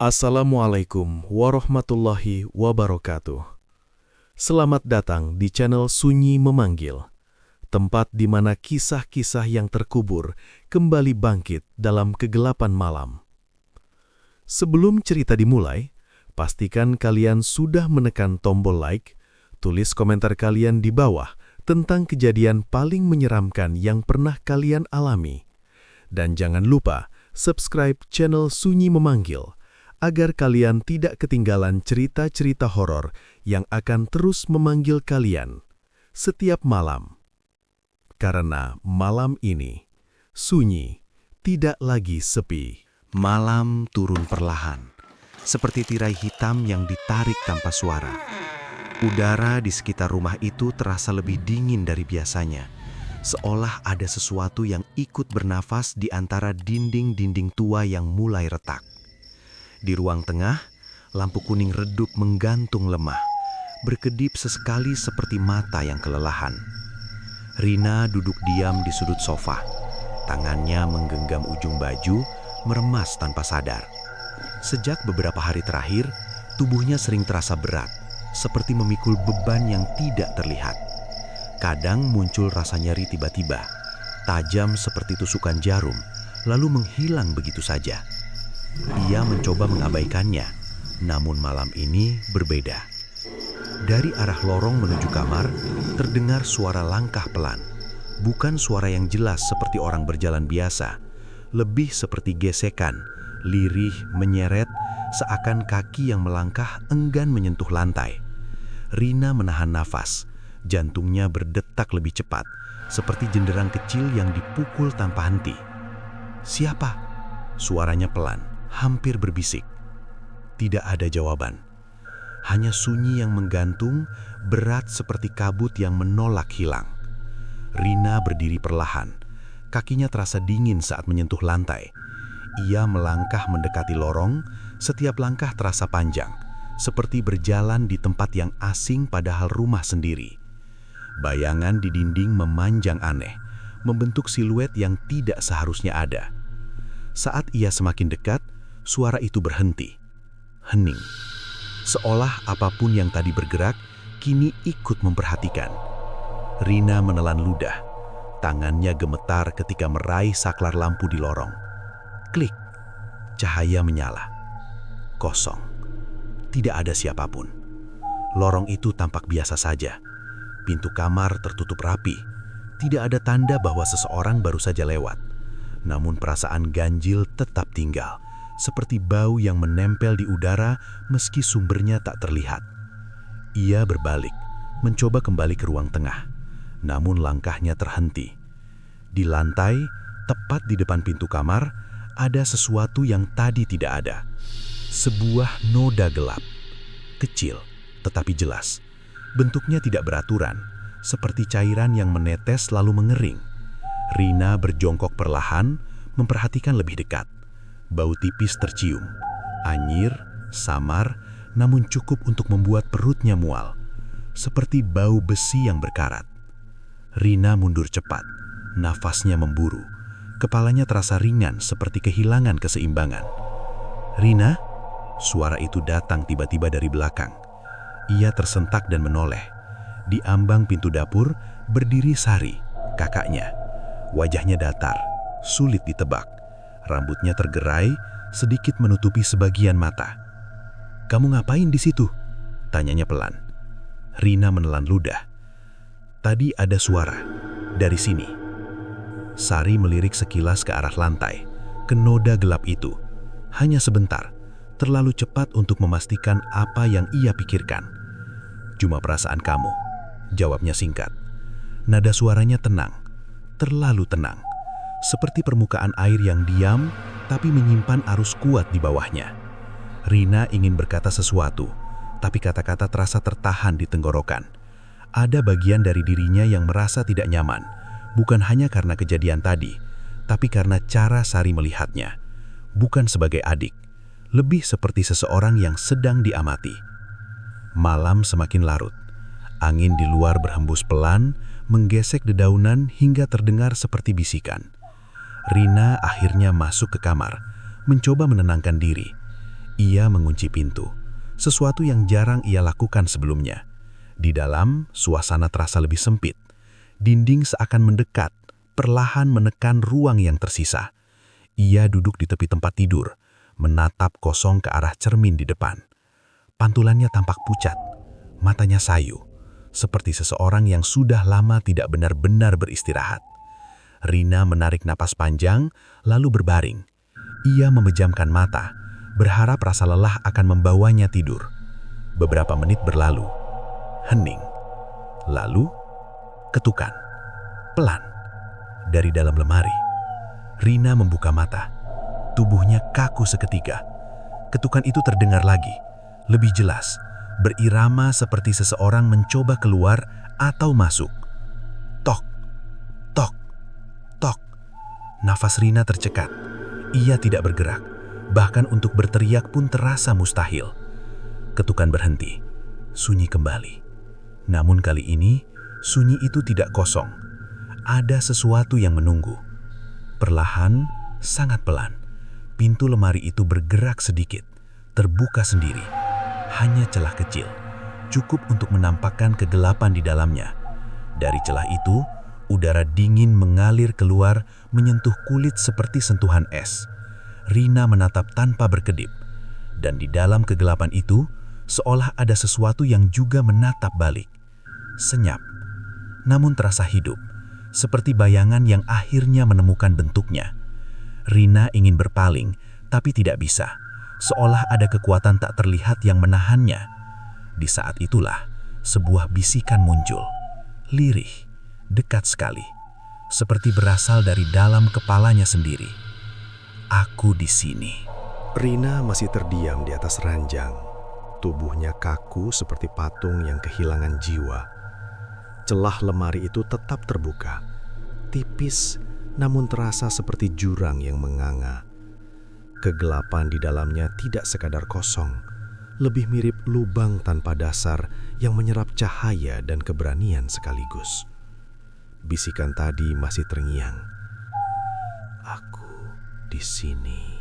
Assalamualaikum warahmatullahi wabarakatuh. Selamat datang di channel Sunyi Memanggil, tempat di mana kisah-kisah yang terkubur kembali bangkit dalam kegelapan malam. Sebelum cerita dimulai, pastikan kalian sudah menekan tombol like, tulis komentar kalian di bawah tentang kejadian paling menyeramkan yang pernah kalian alami. Dan jangan lupa subscribe channel Sunyi Memanggil, agar kalian tidak ketinggalan cerita-cerita horor yang akan terus memanggil kalian setiap malam. Karena malam ini, sunyi tidak lagi sepi. Malam turun perlahan, seperti tirai hitam yang ditarik tanpa suara. Udara di sekitar rumah itu terasa lebih dingin dari biasanya, seolah ada sesuatu yang ikut bernafas di antara dinding-dinding tua yang mulai retak. Di ruang tengah, lampu kuning redup menggantung lemah, berkedip sesekali seperti mata yang kelelahan. Rina duduk diam di sudut sofa, tangannya menggenggam ujung baju, meremas tanpa sadar. Sejak beberapa hari terakhir, tubuhnya sering terasa berat, seperti memikul beban yang tidak terlihat. Kadang muncul rasa nyeri tiba-tiba, tajam seperti tusukan jarum, lalu menghilang begitu saja. Ia mencoba mengabaikannya, namun malam ini berbeda. Dari arah lorong menuju kamar, terdengar suara langkah pelan. Bukan suara yang jelas seperti orang berjalan biasa, lebih seperti gesekan, lirih, menyeret, seakan kaki yang melangkah enggan menyentuh lantai. Rina menahan nafas, jantungnya berdetak lebih cepat, seperti jenderang kecil yang dipukul tanpa henti. "Siapa?" Suaranya pelan, hampir berbisik. Tidak ada jawaban. Hanya sunyi yang menggantung, berat seperti kabut yang menolak hilang. Rina berdiri perlahan. Kakinya terasa dingin saat menyentuh lantai. Ia melangkah mendekati lorong, setiap langkah terasa panjang, seperti berjalan di tempat yang asing padahal rumah sendiri. Bayangan di dinding memanjang aneh, membentuk siluet yang tidak seharusnya ada. Saat ia semakin dekat, suara itu berhenti, hening. Seolah apapun yang tadi bergerak, kini ikut memperhatikan. Rina menelan ludah. Tangannya gemetar ketika meraih saklar lampu di lorong. Klik, cahaya menyala. Kosong. Tidak ada siapapun. Lorong itu tampak biasa saja. Pintu kamar tertutup rapi. Tidak ada tanda bahwa seseorang baru saja lewat. Namun perasaan ganjil tetap tinggal, seperti bau yang menempel di udara meski sumbernya tak terlihat. Ia berbalik, mencoba kembali ke ruang tengah, namun langkahnya terhenti. Di lantai, tepat di depan pintu kamar, ada sesuatu yang tadi tidak ada. Sebuah noda gelap, kecil tetapi jelas. Bentuknya tidak beraturan, seperti cairan yang menetes lalu mengering. Rina berjongkok perlahan, memperhatikan lebih dekat. Bau tipis tercium, anyir, samar, namun cukup untuk membuat perutnya mual, seperti bau besi yang berkarat. Rina mundur cepat, nafasnya memburu, kepalanya terasa ringan seperti kehilangan keseimbangan. "Rina?" Suara itu datang tiba-tiba dari belakang. Ia tersentak dan menoleh. Di ambang pintu dapur berdiri Sari, kakaknya. Wajahnya datar, sulit ditebak. Rambutnya tergerai, sedikit menutupi sebagian mata. "Kamu ngapain di situ?" tanyanya pelan. Rina menelan ludah. "Tadi ada suara, dari sini." Sari melirik sekilas ke arah lantai, ke noda gelap itu. Hanya sebentar, terlalu cepat untuk memastikan apa yang ia pikirkan. "Cuma perasaan kamu," jawabnya singkat. Nada suaranya tenang, terlalu tenang, seperti permukaan air yang diam tapi menyimpan arus kuat di bawahnya. Rina ingin berkata sesuatu, tapi kata-kata terasa tertahan di tenggorokan. Ada bagian dari dirinya yang merasa tidak nyaman, bukan hanya karena kejadian tadi, tapi karena cara Sari melihatnya. Bukan sebagai adik, lebih seperti seseorang yang sedang diamati. Malam semakin larut. Angin di luar berhembus pelan, menggesek dedaunan hingga terdengar seperti bisikan. Rina akhirnya masuk ke kamar, mencoba menenangkan diri. Ia mengunci pintu, sesuatu yang jarang ia lakukan sebelumnya. Di dalam, suasana terasa lebih sempit. Dinding seakan mendekat, perlahan menekan ruang yang tersisa. Ia duduk di tepi tempat tidur, menatap kosong ke arah cermin di depan. Pantulannya tampak pucat, matanya sayu, seperti seseorang yang sudah lama tidak benar-benar beristirahat. Rina menarik napas panjang, lalu berbaring. Ia memejamkan mata, berharap rasa lelah akan membawanya tidur. Beberapa menit berlalu. Hening. Lalu, ketukan. Pelan. Dari dalam lemari. Rina membuka mata. Tubuhnya kaku seketika. Ketukan itu terdengar lagi. Lebih jelas. Berirama seperti seseorang mencoba keluar atau masuk. Tok. Tok. Tok. Nafas Rina tercekat. Ia tidak bergerak. Bahkan untuk berteriak pun terasa mustahil. Ketukan berhenti. Sunyi kembali. Namun kali ini, sunyi itu tidak kosong. Ada sesuatu yang menunggu. Perlahan, sangat pelan, pintu lemari itu bergerak sedikit, terbuka sendiri. Hanya celah kecil, cukup untuk menampakkan kegelapan di dalamnya. Dari celah itu, udara dingin mengalir keluar, menyentuh kulit seperti sentuhan es. Rina menatap tanpa berkedip, dan di dalam kegelapan itu, seolah ada sesuatu yang juga menatap balik. Senyap, namun terasa hidup, seperti bayangan yang akhirnya menemukan bentuknya. Rina ingin berpaling, tapi tidak bisa, seolah ada kekuatan tak terlihat yang menahannya. Di saat itulah, sebuah bisikan muncul, lirih, dekat sekali, seperti berasal dari dalam kepalanya sendiri. Aku di sini. Rina masih terdiam di atas ranjang. Tubuhnya kaku seperti patung yang kehilangan jiwa. Celah lemari itu tetap terbuka, tipis namun terasa seperti jurang yang menganga. Kegelapan di dalamnya tidak sekadar kosong, lebih mirip lubang tanpa dasar yang menyerap cahaya dan keberanian sekaligus. Bisikan tadi masih terngiang. Aku di sini.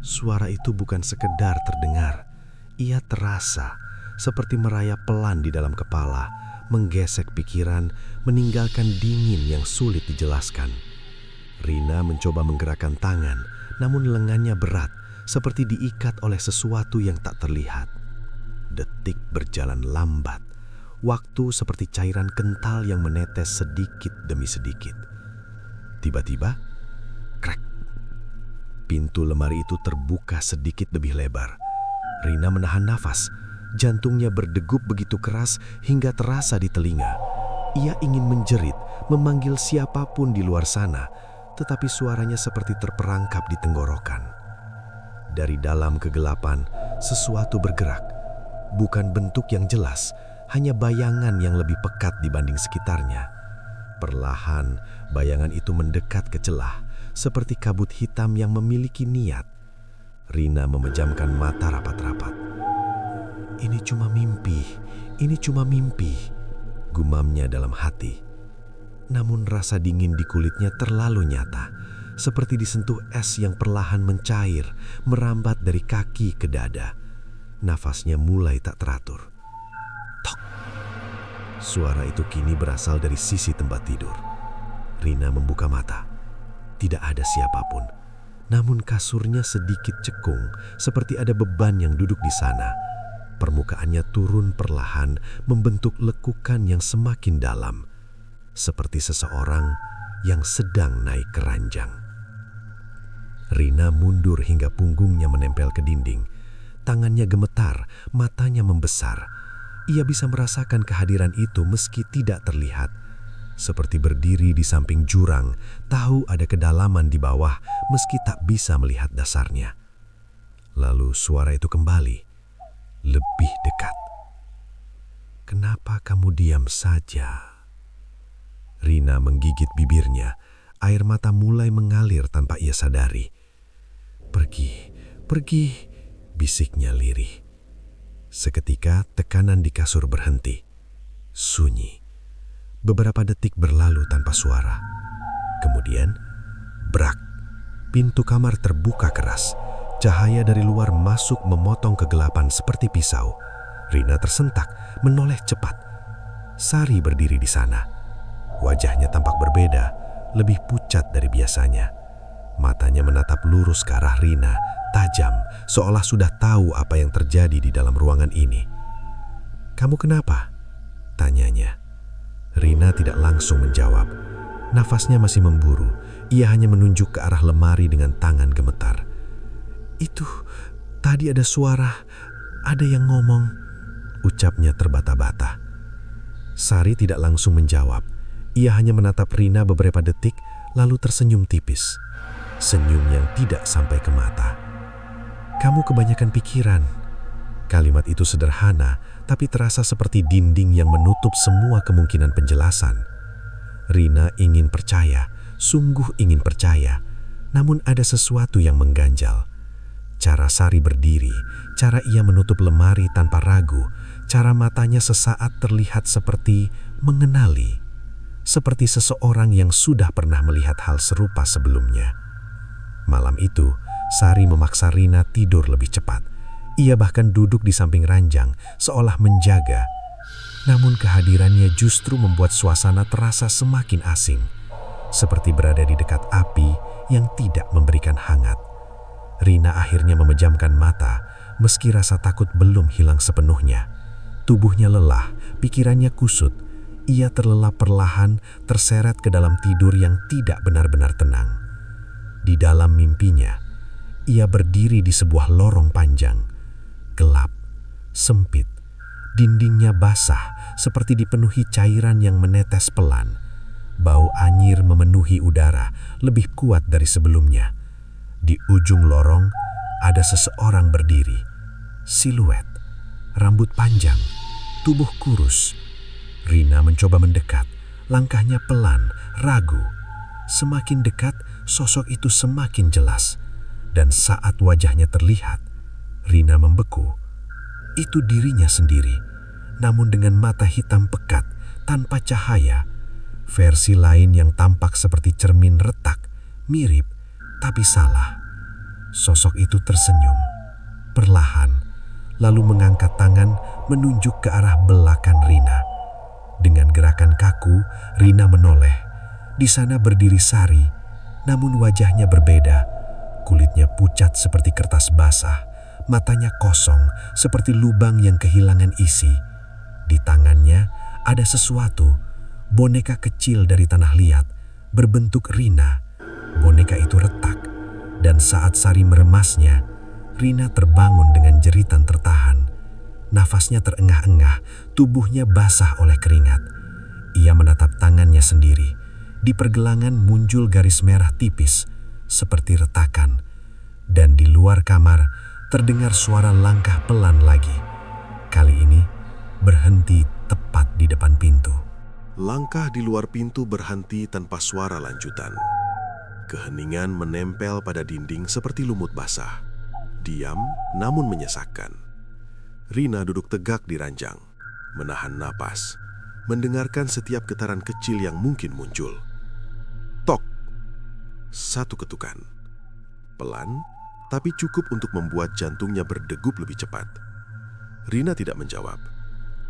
Suara itu bukan sekedar terdengar, ia terasa seperti merayap pelan di dalam kepala, menggesek pikiran, meninggalkan dingin yang sulit dijelaskan. Rina mencoba menggerakkan tangan, namun lengannya berat, seperti diikat oleh sesuatu yang tak terlihat. Detik berjalan lambat, waktu seperti cairan kental yang menetes sedikit demi sedikit. Tiba-tiba, krek. Pintu lemari itu terbuka sedikit lebih lebar. Rina menahan nafas. Jantungnya berdegup begitu keras hingga terasa di telinga. Ia ingin menjerit, memanggil siapapun di luar sana, tetapi suaranya seperti terperangkap di tenggorokan. Dari dalam kegelapan, sesuatu bergerak. Bukan bentuk yang jelas, hanya bayangan yang lebih pekat dibanding sekitarnya. Perlahan, bayangan itu mendekat ke celah, seperti kabut hitam yang memiliki niat. Rina memejamkan mata rapat-rapat. Ini cuma mimpi, gumamnya dalam hati. Namun rasa dingin di kulitnya terlalu nyata, seperti disentuh es yang perlahan mencair, merambat dari kaki ke dada. Nafasnya mulai tak teratur. Tok! Suara itu kini berasal dari sisi tempat tidur. Rina membuka mata. Tidak ada siapapun, namun kasurnya sedikit cekung, seperti ada beban yang duduk di sana. Permukaannya turun perlahan, membentuk lekukan yang semakin dalam, seperti seseorang yang sedang naik ke ranjang. Rina mundur hingga punggungnya menempel ke dinding. Tangannya gemetar, matanya membesar. Ia bisa merasakan kehadiran itu meski tidak terlihat. Seperti berdiri di samping jurang, tahu ada kedalaman di bawah meski tak bisa melihat dasarnya. Lalu suara itu kembali. Lebih dekat. Kenapa kamu diam saja? Rina menggigit bibirnya. Air mata mulai mengalir tanpa ia sadari. Pergi, bisiknya lirih. Seketika tekanan di kasur berhenti. Sunyi. Beberapa detik berlalu tanpa suara. Kemudian, brak. Pintu kamar terbuka keras. Cahaya dari luar masuk memotong kegelapan seperti pisau. Rina tersentak, menoleh cepat. Sari berdiri di sana. Wajahnya tampak berbeda, lebih pucat dari biasanya. Matanya menatap lurus ke arah Rina, tajam, seolah sudah tahu apa yang terjadi di dalam ruangan ini. "Kamu kenapa?" tanyanya. Rina tidak langsung menjawab. Nafasnya masih memburu. Ia hanya menunjuk ke arah lemari dengan tangan gemetar. "Itu, tadi ada suara, ada yang ngomong," ucapnya terbata-bata. Sari tidak langsung menjawab. Ia hanya menatap Rina beberapa detik, lalu tersenyum tipis. Senyum yang tidak sampai ke mata. "Kamu kebanyakan pikiran." Kalimat itu sederhana, tapi terasa seperti dinding yang menutup semua kemungkinan penjelasan. Rina ingin percaya, sungguh ingin percaya, namun ada sesuatu yang mengganjal. Cara Sari berdiri, cara ia menutup lemari tanpa ragu, cara matanya sesaat terlihat seperti mengenali. Seperti seseorang yang sudah pernah melihat hal serupa sebelumnya. Malam itu, Sari memaksa Rina tidur lebih cepat. Ia bahkan duduk di samping ranjang, seolah menjaga. Namun kehadirannya justru membuat suasana terasa semakin asing. Seperti berada di dekat api yang tidak memberikan hangat. Rina akhirnya memejamkan mata, meski rasa takut belum hilang sepenuhnya. Tubuhnya lelah, pikirannya kusut. Ia terlelap perlahan, terseret ke dalam tidur yang tidak benar-benar tenang. Di dalam mimpinya, ia berdiri di sebuah lorong panjang. Gelap, sempit, dindingnya basah seperti dipenuhi cairan yang menetes pelan. Bau anyir memenuhi udara, lebih kuat dari sebelumnya. Di ujung lorong, ada seseorang berdiri. Siluet, rambut panjang, tubuh kurus. Rina mencoba mendekat, langkahnya pelan, ragu. Semakin dekat, sosok itu semakin jelas. Dan saat wajahnya terlihat, Rina membeku. Itu dirinya sendiri, namun dengan mata hitam pekat, tanpa cahaya. Versi lain yang tampak seperti cermin retak, mirip, tapi salah. Sosok itu tersenyum, perlahan, lalu mengangkat tangan menunjuk ke arah belakang Rina. Dengan gerakan kaku, Rina menoleh. Di sana berdiri Sari, namun wajahnya berbeda. Kulitnya pucat seperti kertas basah, matanya kosong seperti lubang yang kehilangan isi. Di tangannya ada sesuatu, boneka kecil dari tanah liat, berbentuk Rina. Boneka itu retak, dan saat Sari meremasnya, Rina terbangun dengan jeritan tertahan. Nafasnya terengah-engah, tubuhnya basah oleh keringat. Ia menatap tangannya sendiri. Di pergelangan muncul garis merah tipis, seperti retakan. Dan di luar kamar, terdengar suara langkah pelan lagi. Kali ini, berhenti tepat di depan pintu. Langkah di luar pintu berhenti tanpa suara lanjutan. Keheningan menempel pada dinding seperti lumut basah. Diam, namun menyesakkan. Rina duduk tegak di ranjang, menahan napas, mendengarkan setiap getaran kecil yang mungkin muncul. Tok! Satu ketukan. Pelan, tapi cukup untuk membuat jantungnya berdegup lebih cepat. Rina tidak menjawab.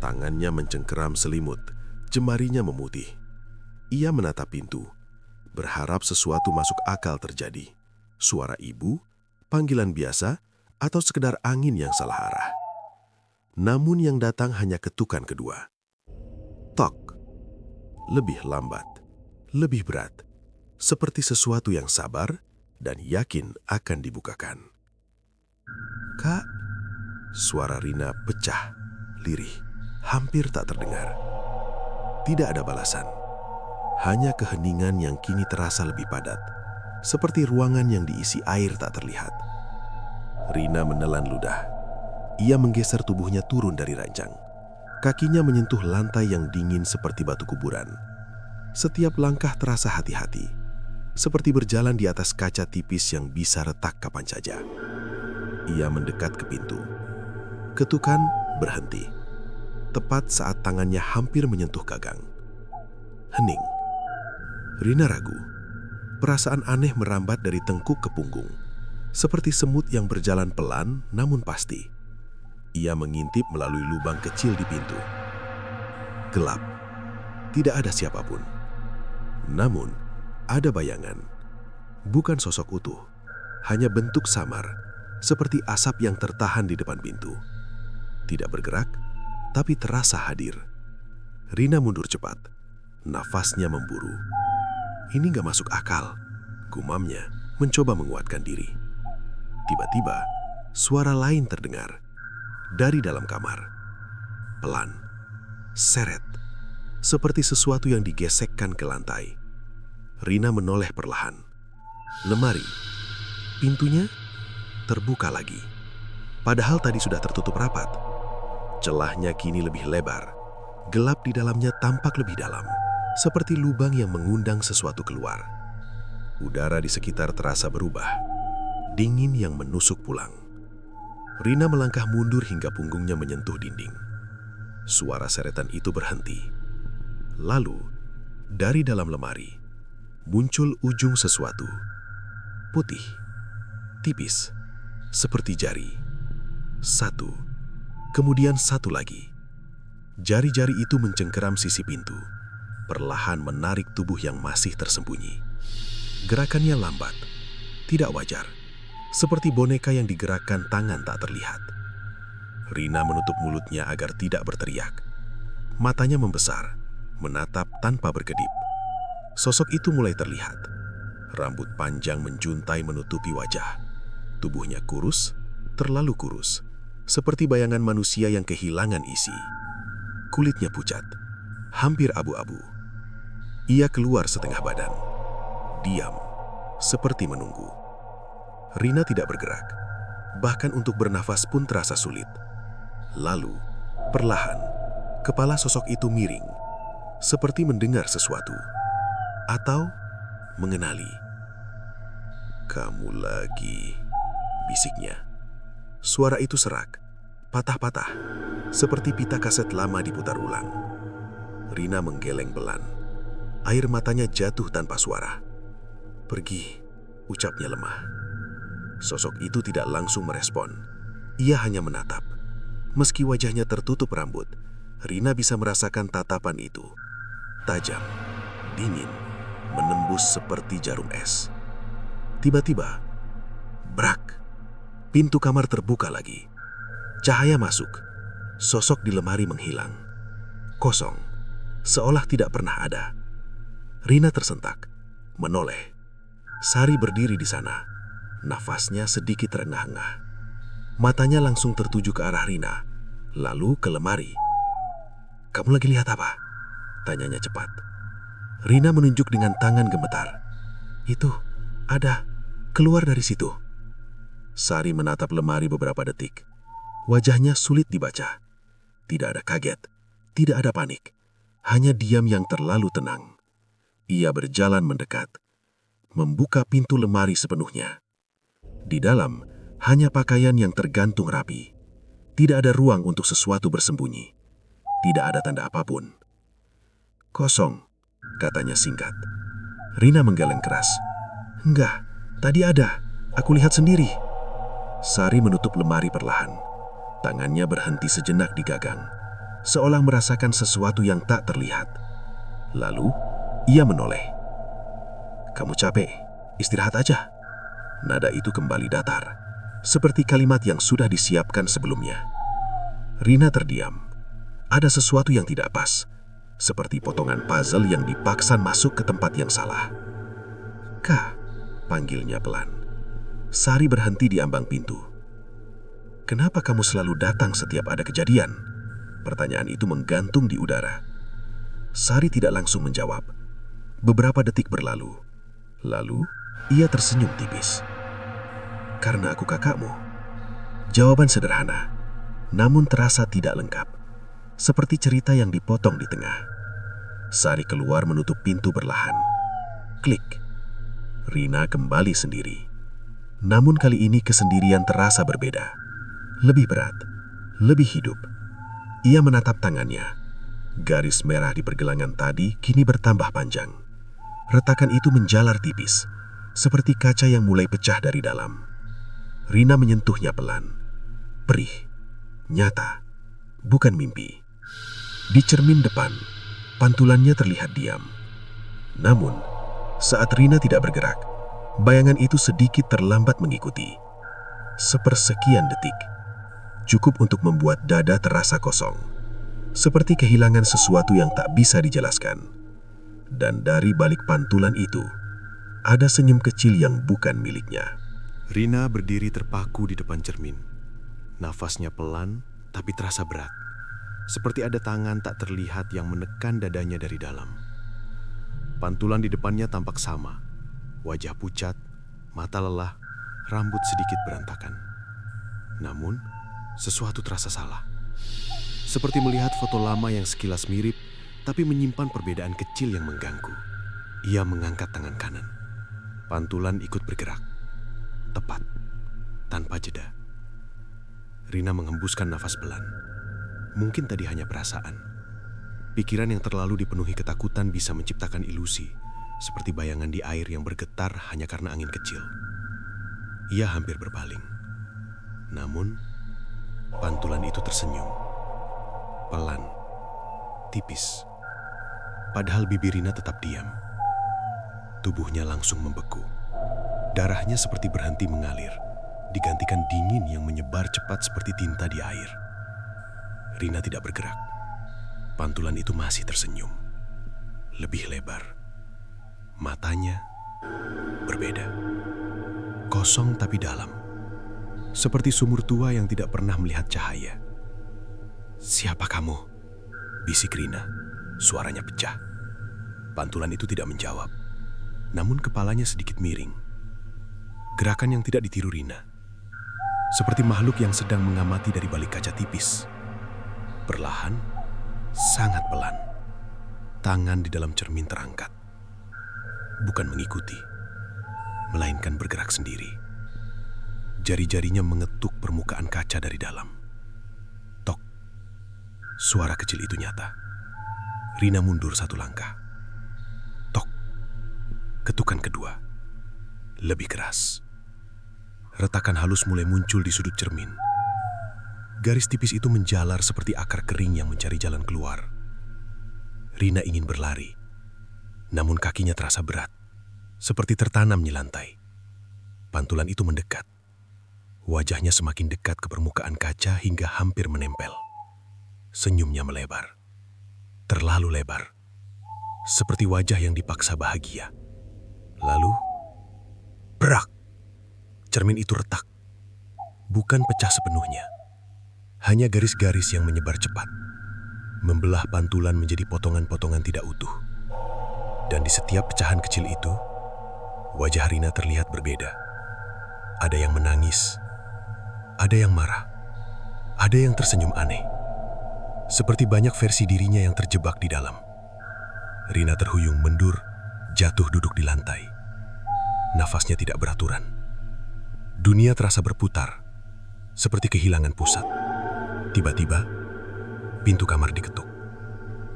Tangannya mencengkeram selimut, jemarinya memutih. Ia menatap pintu, berharap sesuatu masuk akal terjadi. Suara ibu, panggilan biasa, atau sekedar angin yang salah arah. Namun yang datang hanya ketukan kedua. Tok. Lebih lambat, lebih berat. Seperti sesuatu yang sabar dan yakin akan dibukakan. "Kak," suara Rina pecah, lirih, hampir tak terdengar. Tidak ada balasan. Hanya keheningan yang kini terasa lebih padat. Seperti ruangan yang diisi air tak terlihat. Rina menelan ludah. Ia menggeser tubuhnya turun dari ranjang. Kakinya menyentuh lantai yang dingin seperti batu kuburan. Setiap langkah terasa hati-hati, seperti berjalan di atas kaca tipis yang bisa retak kapan saja. Ia mendekat ke pintu. Ketukan berhenti, tepat saat tangannya hampir menyentuh gagang. Hening. Rina ragu. Perasaan aneh merambat dari tengkuk ke punggung. seperti semut yang berjalan pelan namun pasti. Ia mengintip melalui lubang kecil di pintu. Gelap, tidak ada siapapun. Namun, ada bayangan. Bukan sosok utuh, hanya bentuk samar, seperti asap yang tertahan di depan pintu. Tidak bergerak, tapi terasa hadir. Rina mundur cepat, nafasnya memburu. Ini gak masuk akal, gumamnya mencoba menguatkan diri. Tiba-tiba, suara lain terdengar dari dalam kamar. Pelan, seret, seperti sesuatu yang digesekkan ke lantai. Rina menoleh perlahan. Lemari, pintunya terbuka lagi. Padahal tadi sudah tertutup rapat. Celahnya kini lebih lebar. Gelap di dalamnya tampak lebih dalam, seperti lubang yang mengundang sesuatu keluar. Udara di sekitar terasa berubah, dingin yang menusuk pulang. Rina melangkah mundur hingga punggungnya menyentuh dinding. Suara seretan itu berhenti. Lalu, dari dalam lemari, muncul ujung sesuatu. Putih, tipis, seperti jari. Satu, kemudian satu lagi. Jari-jari itu mencengkeram sisi pintu, perlahan menarik tubuh yang masih tersembunyi. Gerakannya lambat, tidak wajar, seperti boneka yang digerakkan tangan tak terlihat. Rina menutup mulutnya agar tidak berteriak. Matanya membesar, menatap tanpa berkedip. Sosok itu mulai terlihat. Rambut panjang menjuntai menutupi wajah. Tubuhnya kurus, terlalu kurus, seperti bayangan manusia yang kehilangan isi. Kulitnya pucat, hampir abu-abu. Ia keluar setengah badan. Diam, seperti menunggu. Rina tidak bergerak. Bahkan untuk bernafas pun terasa sulit. Lalu, perlahan, kepala sosok itu miring, seperti mendengar sesuatu. Atau mengenali. "Kamu lagi," bisiknya. Suara itu serak, patah-patah, seperti pita kaset lama diputar ulang. Rina menggeleng belan. Air matanya jatuh tanpa suara. "Pergi," ucapnya lemah. Sosok itu tidak langsung merespon. Ia hanya menatap. Meski wajahnya tertutup rambut, Rina bisa merasakan tatapan itu. Tajam, dingin, menembus seperti jarum es. Tiba-tiba, brak, pintu kamar terbuka lagi. Cahaya masuk. Sosok di lemari menghilang. Kosong, seolah tidak pernah ada. Rina tersentak, menoleh. Sari berdiri di sana. Nafasnya sedikit terengah-engah. Matanya langsung tertuju ke arah Rina, lalu ke lemari. "Kamu lagi lihat apa?" tanyanya cepat. Rina menunjuk dengan tangan gemetar. "Itu, ada, keluar dari situ." Sari menatap lemari beberapa detik. Wajahnya sulit dibaca. Tidak ada kaget, tidak ada panik. Hanya diam yang terlalu tenang. Ia berjalan mendekat, membuka pintu lemari sepenuhnya. Di dalam, hanya pakaian yang tergantung rapi. Tidak ada ruang untuk sesuatu bersembunyi. Tidak ada tanda apapun. "Kosong," katanya singkat. Rina menggeleng keras. "Enggak, tadi ada. Aku lihat sendiri." Sari menutup lemari perlahan. Tangannya berhenti sejenak di gagang, seolah merasakan sesuatu yang tak terlihat. Lalu, ia menoleh. "Kamu capek? Istirahat aja." Nada itu kembali datar, seperti kalimat yang sudah disiapkan sebelumnya. Rina terdiam. Ada sesuatu yang tidak pas, seperti potongan puzzle yang dipaksa masuk ke tempat yang salah. "Kak," panggilnya pelan. Sari berhenti di ambang pintu. "Kenapa kamu selalu datang setiap ada kejadian?" Pertanyaan itu menggantung di udara. Sari tidak langsung menjawab. Beberapa detik berlalu. Lalu, ia tersenyum tipis. "Karena aku kakakmu." Jawaban sederhana, namun terasa tidak lengkap. Seperti cerita yang dipotong di tengah. Sari keluar menutup pintu berlahan. Klik. Rina kembali sendiri. Namun kali ini kesendirian terasa berbeda. Lebih berat, lebih hidup. Ia menatap tangannya. Garis merah di pergelangan tadi kini bertambah panjang. Retakan itu menjalar tipis, seperti kaca yang mulai pecah dari dalam. Rina menyentuhnya pelan. Perih, nyata, bukan mimpi. Di cermin depan, pantulannya terlihat diam. Namun, saat Rina tidak bergerak, bayangan itu sedikit terlambat mengikuti. Sepersekian detik, cukup untuk membuat dada terasa kosong. Seperti kehilangan sesuatu yang tak bisa dijelaskan. Dan dari balik pantulan itu, ada senyum kecil yang bukan miliknya. Rina berdiri terpaku di depan cermin. Nafasnya pelan, tapi terasa berat. Seperti ada tangan tak terlihat yang menekan dadanya dari dalam. Pantulan di depannya tampak sama. Wajah pucat, mata lelah, rambut sedikit berantakan. Namun, sesuatu terasa salah. Seperti melihat foto lama yang sekilas mirip, tapi menyimpan perbedaan kecil yang mengganggu. Ia mengangkat tangan kanan. Pantulan ikut bergerak. Tepat, tanpa jeda. Rina menghembuskan nafas pelan. Mungkin tadi hanya perasaan. Pikiran yang terlalu dipenuhi ketakutan bisa menciptakan ilusi, seperti bayangan di air yang bergetar hanya karena angin kecil. Ia hampir berpaling. Namun, pantulan itu tersenyum. Pelan, tipis. Padahal bibir Rina tetap diam. Tubuhnya langsung membeku. Darahnya seperti berhenti mengalir, digantikan dingin yang menyebar cepat seperti tinta di air. Rina tidak bergerak. Pantulan itu masih tersenyum. Lebih lebar. Matanya berbeda. Kosong tapi dalam. Seperti sumur tua yang tidak pernah melihat cahaya. "Siapa kamu?" bisik Rina. Suaranya pecah. Pantulan itu tidak menjawab. Namun kepalanya sedikit miring. Gerakan yang tidak ditiru Rina. Seperti makhluk yang sedang mengamati dari balik kaca tipis. Perlahan, sangat pelan. Tangan di dalam cermin terangkat. Bukan mengikuti, melainkan bergerak sendiri. Jari-jarinya mengetuk permukaan kaca dari dalam. Tok. Suara kecil itu nyata. Rina mundur satu langkah. Tok. Ketukan kedua. Lebih keras. Retakan halus mulai muncul di sudut cermin. Garis tipis itu menjalar seperti akar kering yang mencari jalan keluar. Rina ingin berlari. Namun kakinya terasa berat. Seperti tertanam di lantai. Pantulan itu mendekat. Wajahnya semakin dekat ke permukaan kaca hingga hampir menempel. Senyumnya melebar. Terlalu lebar. Seperti wajah yang dipaksa bahagia. Lalu, brak! Cermin itu retak. Bukan pecah sepenuhnya. Hanya garis-garis yang menyebar cepat. Membelah pantulan menjadi potongan-potongan tidak utuh. Dan di setiap pecahan kecil itu, wajah Rina terlihat berbeda. Ada yang menangis. Ada yang marah. Ada yang tersenyum aneh. Seperti banyak versi dirinya yang terjebak di dalam. Rina terhuyung mendur, jatuh duduk di lantai. Nafasnya tidak beraturan. Dunia terasa berputar, seperti kehilangan pusat. Tiba-tiba, pintu kamar diketuk.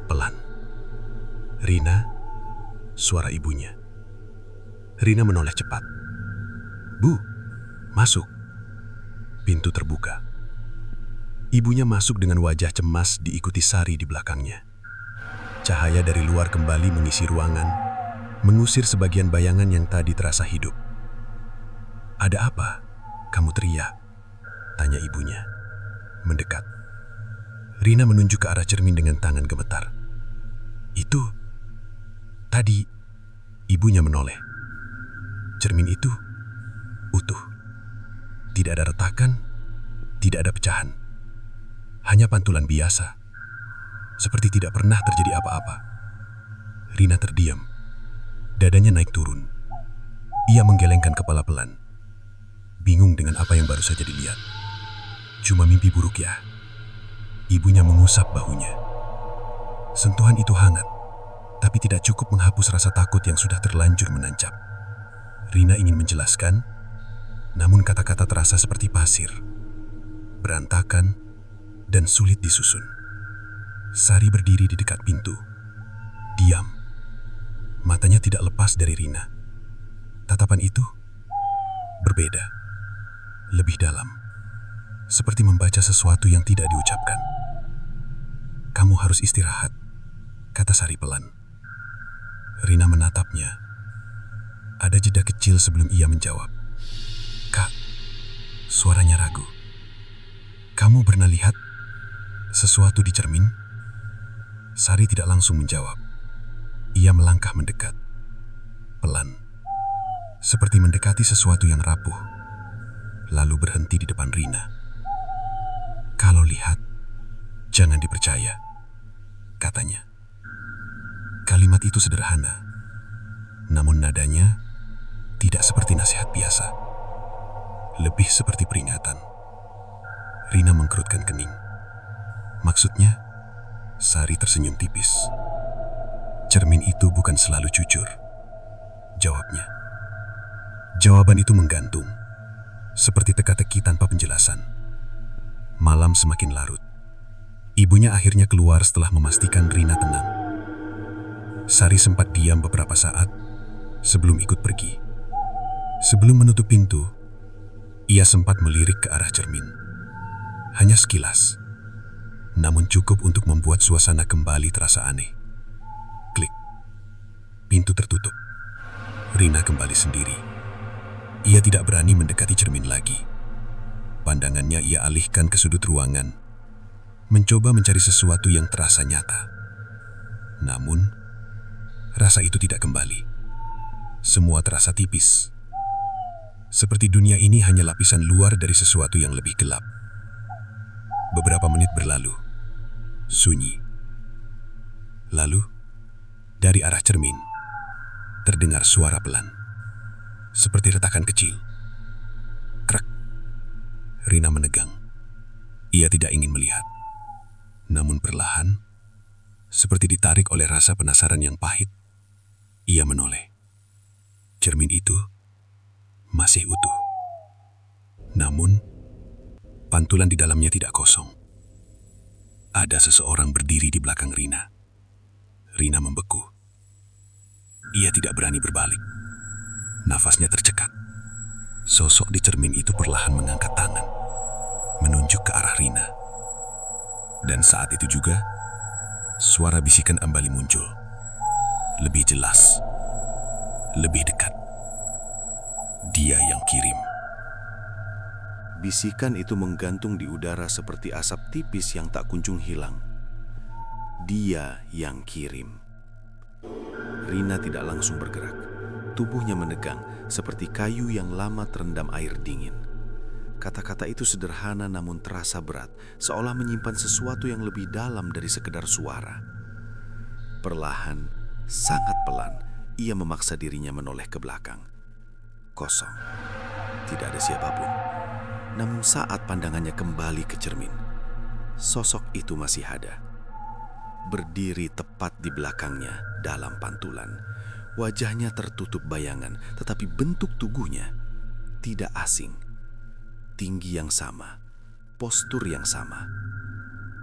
Pelan. Rina, suara ibunya. Rina menoleh cepat. "Bu, masuk." Pintu terbuka. Ibunya masuk dengan wajah cemas diikuti Sari di belakangnya. Cahaya dari luar kembali mengisi ruangan, mengusir sebagian bayangan yang tadi terasa hidup. "Ada apa? Kamu teriak?" tanya ibunya. Mendekat. Rina menunjuk ke arah cermin dengan tangan gemetar. "Itu, tadi," ibunya menoleh. Cermin itu utuh. Tidak ada retakan, tidak ada pecahan. Hanya pantulan biasa. Seperti tidak pernah terjadi apa-apa. Rina terdiam. Dadanya naik turun. Ia menggelengkan kepala pelan. Bingung dengan apa yang baru saja dilihat. "Cuma mimpi buruk ya?" Ibunya mengusap bahunya. Sentuhan itu hangat, tapi tidak cukup menghapus rasa takut yang sudah terlanjur menancap. Rina ingin menjelaskan, namun kata-kata terasa seperti pasir. Berantakan dan sulit disusun. Sari berdiri di dekat pintu. Diam. Matanya tidak lepas dari Rina. Tatapan itu berbeda. lebih dalam, seperti membaca sesuatu yang tidak diucapkan. "Kamu harus istirahat," kata Sari pelan. Rina menatapnya. Ada jeda kecil sebelum ia menjawab. "Kak," suaranya ragu. "Kamu pernah lihat sesuatu di cermin?" Sari tidak langsung menjawab. Ia melangkah mendekat. Pelan. Seperti mendekati sesuatu yang rapuh. Lalu berhenti di depan Rina. "Kalau lihat, jangan dipercaya," katanya. Kalimat itu sederhana, namun nadanya tidak seperti nasihat biasa. Lebih seperti peringatan. Rina mengkerutkan kening. "Maksudnya?" Sari tersenyum tipis. "Cermin itu bukan selalu jujur," jawabnya. Jawaban itu menggantung, seperti teka-teki tanpa penjelasan. Malam semakin larut. Ibunya akhirnya keluar setelah memastikan Rina tenang. Sari sempat diam beberapa saat sebelum ikut pergi. Sebelum menutup pintu, ia sempat melirik ke arah cermin. Hanya sekilas, namun cukup untuk membuat suasana kembali terasa aneh. Klik. Pintu tertutup. Rina kembali sendiri. Ia tidak berani mendekati cermin lagi. Pandangannya ia alihkan ke sudut ruangan, mencoba mencari sesuatu yang terasa nyata. Namun, rasa itu tidak kembali. Semua terasa tipis. Seperti dunia ini hanya lapisan luar dari sesuatu yang lebih gelap. Beberapa menit berlalu. Sunyi. Lalu, dari arah cermin, terdengar suara pelan. Seperti retakan kecil. Krek. Rina menegang. Ia tidak ingin melihat. Namun perlahan, seperti ditarik oleh rasa penasaran yang pahit, ia menoleh. Cermin itu masih utuh. Namun, pantulan di dalamnya tidak kosong. Ada seseorang berdiri di belakang Rina. Rina membeku. Ia tidak berani berbalik. Nafasnya tercekat. Sosok di cermin itu perlahan mengangkat tangan, menunjuk ke arah Rina. Dan saat itu juga, suara bisikan kembali muncul. Lebih jelas, lebih dekat. Dia yang kirim. Bisikan itu menggantung di udara seperti asap tipis yang tak kunjung hilang. Dia yang kirim. Rina tidak langsung bergerak. Tubuhnya menegang seperti kayu yang lama terendam air dingin. Kata-kata itu sederhana namun terasa berat, seolah menyimpan sesuatu yang lebih dalam dari sekedar suara. Perlahan, sangat pelan, ia memaksa dirinya menoleh ke belakang. Kosong. Tidak ada siapapun. Namun saat pandangannya kembali ke cermin, sosok itu masih ada. Berdiri tepat di belakangnya dalam pantulan. Wajahnya tertutup bayangan, tetapi bentuk tubuhnya tidak asing. Tinggi yang sama, postur yang sama.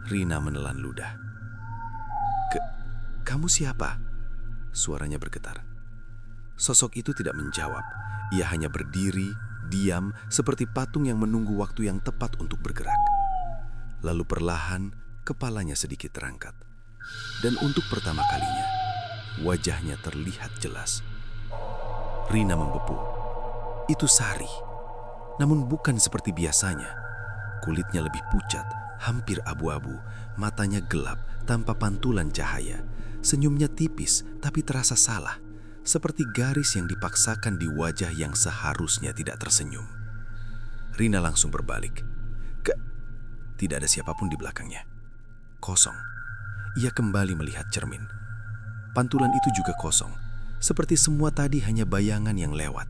Rina menelan ludah. Kamu siapa?" Suaranya bergetar. Sosok itu tidak menjawab. Ia hanya berdiri, diam, seperti patung yang menunggu waktu yang tepat untuk bergerak. Lalu perlahan, kepalanya sedikit terangkat. Dan untuk pertama kalinya, wajahnya terlihat jelas. Rina membebu. Itu Sari. Namun bukan seperti biasanya. Kulitnya lebih pucat, hampir abu-abu, matanya gelap tanpa pantulan cahaya. Senyumnya tipis tapi terasa salah, seperti garis yang dipaksakan di wajah yang seharusnya tidak tersenyum. Rina langsung berbalik. Tidak ada siapapun di belakangnya. Kosong. Ia kembali melihat cermin. Pantulan itu juga kosong, seperti semua tadi hanya bayangan yang lewat.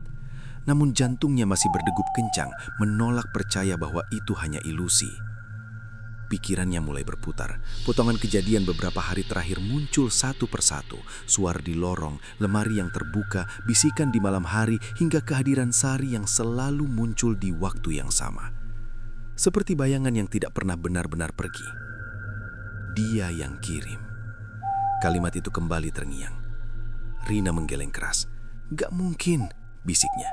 Namun jantungnya masih berdegup kencang, menolak percaya bahwa itu hanya ilusi. Pikirannya mulai berputar. Potongan kejadian beberapa hari terakhir muncul satu persatu. Suara di lorong, lemari yang terbuka, bisikan di malam hari, hingga kehadiran Sari yang selalu muncul di waktu yang sama. Seperti bayangan yang tidak pernah benar-benar pergi. Dia yang kirim. Kalimat itu kembali terngiang. Rina menggeleng keras. "Gak mungkin," bisiknya.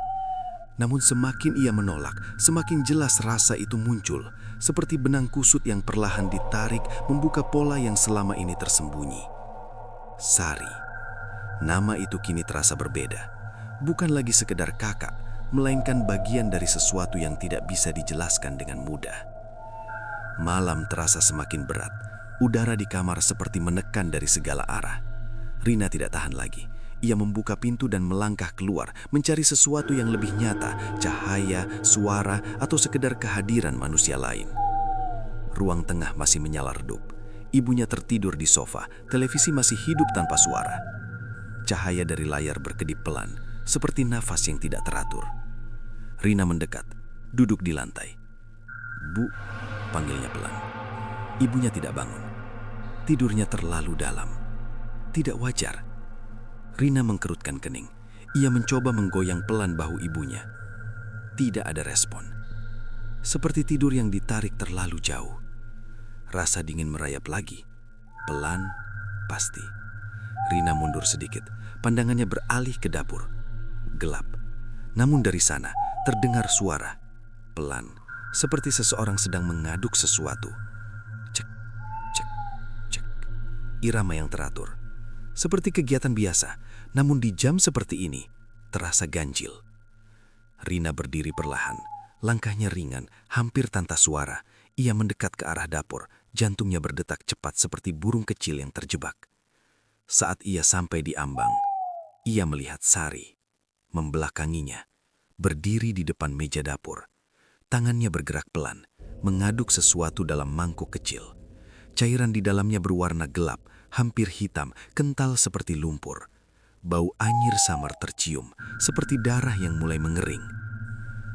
Namun semakin ia menolak, semakin jelas rasa itu muncul, seperti benang kusut yang perlahan ditarik membuka pola yang selama ini tersembunyi. Sari. Nama itu kini terasa berbeda. Bukan lagi sekedar kakak, melainkan bagian dari sesuatu yang tidak bisa dijelaskan dengan mudah. Malam terasa semakin berat. Udara di kamar seperti menekan dari segala arah. Rina tidak tahan lagi. Ia membuka pintu dan melangkah keluar, mencari sesuatu yang lebih nyata, cahaya, suara, atau sekedar kehadiran manusia lain. Ruang tengah masih menyala redup. Ibunya tertidur di sofa, televisi masih hidup tanpa suara. Cahaya dari layar berkedip pelan, seperti nafas yang tidak teratur. Rina mendekat, duduk di lantai. "Bu," panggilnya pelan. Ibunya tidak bangun. Tidurnya terlalu dalam. Tidak wajar. Rina mengkerutkan kening. Ia mencoba menggoyang pelan bahu ibunya. Tidak ada respon. Seperti tidur yang ditarik terlalu jauh. Rasa dingin merayap lagi. Pelan, pasti. Rina mundur sedikit. Pandangannya beralih ke dapur. Gelap. Namun dari sana terdengar suara. Pelan, seperti seseorang sedang mengaduk sesuatu. Cek, cek, cek. Irama yang teratur. Seperti kegiatan biasa, namun di jam seperti ini, terasa ganjil. Rina berdiri perlahan, langkahnya ringan, hampir tanpa suara. Ia mendekat ke arah dapur, jantungnya berdetak cepat seperti burung kecil yang terjebak. Saat ia sampai di ambang, ia melihat Sari, membelakanginya, berdiri di depan meja dapur. Tangannya bergerak pelan, mengaduk sesuatu dalam mangkuk kecil. Cairan di dalamnya berwarna gelap, hampir hitam, kental seperti lumpur. Bau anyir samar tercium, seperti darah yang mulai mengering.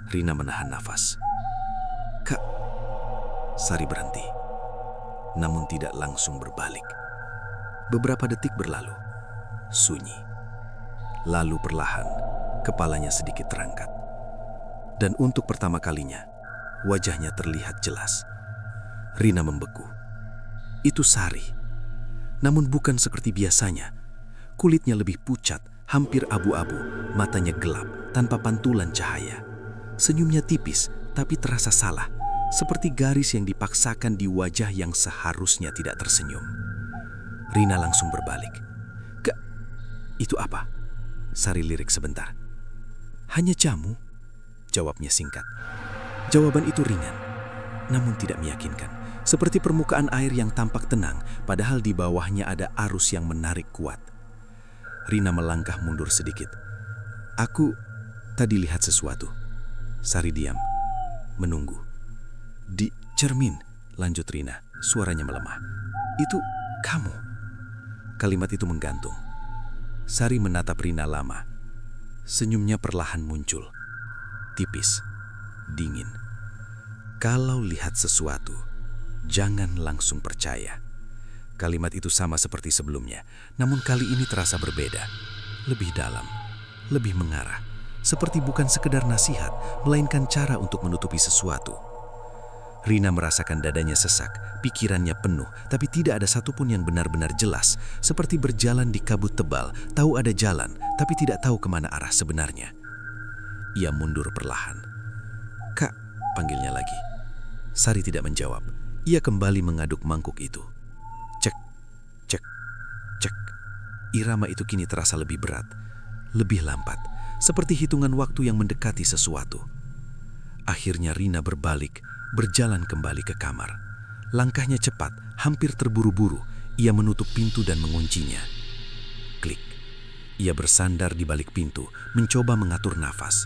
Rina menahan nafas. "Kak." Sari berhenti, namun tidak langsung berbalik. Beberapa detik berlalu, sunyi. Lalu perlahan, kepalanya sedikit terangkat. Dan untuk pertama kalinya, wajahnya terlihat jelas. Rina membeku. Itu Sari. Namun bukan seperti biasanya. Kulitnya lebih pucat, hampir abu-abu, matanya gelap, tanpa pantulan cahaya. Senyumnya tipis, tapi terasa salah, seperti garis yang dipaksakan di wajah yang seharusnya tidak tersenyum. Rina langsung berbalik. "Kak, itu apa?" Sari lirik sebentar. "Hanya jamu," jawabnya singkat. Jawaban itu ringan, namun tidak meyakinkan. Seperti permukaan air yang tampak tenang, padahal di bawahnya ada arus yang menarik kuat. Rina melangkah mundur sedikit. "Aku tadi lihat sesuatu." Sari diam, menunggu. "Di cermin," lanjut Rina, suaranya melemah. "Itu kamu." Kalimat itu menggantung. Sari menatap Rina lama. Senyumnya perlahan muncul. Tipis, dingin. "Kalau lihat sesuatu, jangan langsung percaya." Kalimat itu sama seperti sebelumnya, namun kali ini terasa berbeda. Lebih dalam, lebih mengarah. Seperti bukan sekedar nasihat, melainkan cara untuk menutupi sesuatu. Rina merasakan dadanya sesak, pikirannya penuh, tapi tidak ada satupun yang benar-benar jelas. Seperti berjalan di kabut tebal, tahu ada jalan, tapi tidak tahu kemana arah sebenarnya. Ia mundur perlahan. "Kak," panggilnya lagi. Sari tidak menjawab. Ia kembali mengaduk mangkuk itu. Cek, cek, cek. Irama itu kini terasa lebih berat, lebih lambat, seperti hitungan waktu yang mendekati sesuatu. Akhirnya Rina berbalik, berjalan kembali ke kamar. Langkahnya cepat, hampir terburu-buru. Ia menutup pintu dan menguncinya. Klik. Ia bersandar di balik pintu, mencoba mengatur nafas.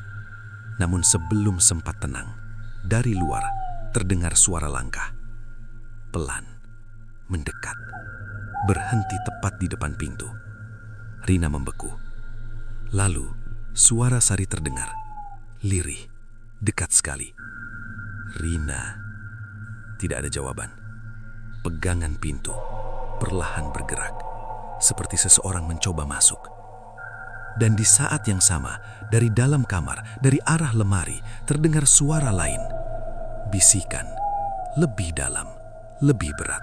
Namun sebelum sempat tenang, dari luar terdengar suara langkah. Pelan, mendekat, berhenti tepat di depan pintu. Rina membeku. Lalu, suara Sari terdengar. Lirih, dekat sekali. "Rina." Tidak ada jawaban. Pegangan pintu perlahan bergerak, seperti seseorang mencoba masuk. Dan di saat yang sama, dari dalam kamar, dari arah lemari, terdengar suara lain. Bisikan, lebih dalam, lebih berat.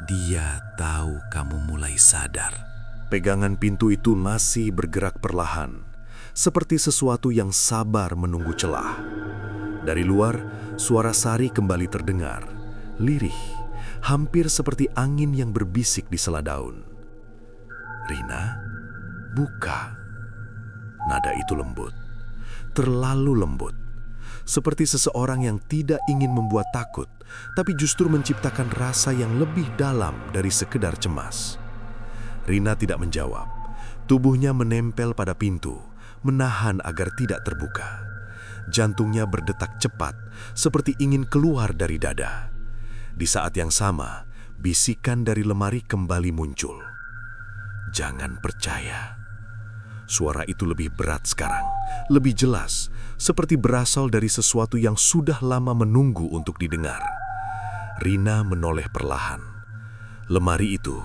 "Dia tahu kamu mulai sadar." Pegangan pintu itu masih bergerak perlahan, seperti sesuatu yang sabar menunggu celah. Dari luar, suara Sari kembali terdengar, lirih, hampir seperti angin yang berbisik di sela daun. "Rina, buka." Nada itu lembut, terlalu lembut. Seperti seseorang yang tidak ingin membuat takut, tapi justru menciptakan rasa yang lebih dalam dari sekedar cemas. Rina tidak menjawab. Tubuhnya menempel pada pintu, menahan agar tidak terbuka. Jantungnya berdetak cepat, seperti ingin keluar dari dada. Di saat yang sama, bisikan dari lemari kembali muncul. "Jangan percaya." Suara itu lebih berat sekarang, lebih jelas, seperti berasal dari sesuatu yang sudah lama menunggu untuk didengar. Rina menoleh perlahan. Lemari itu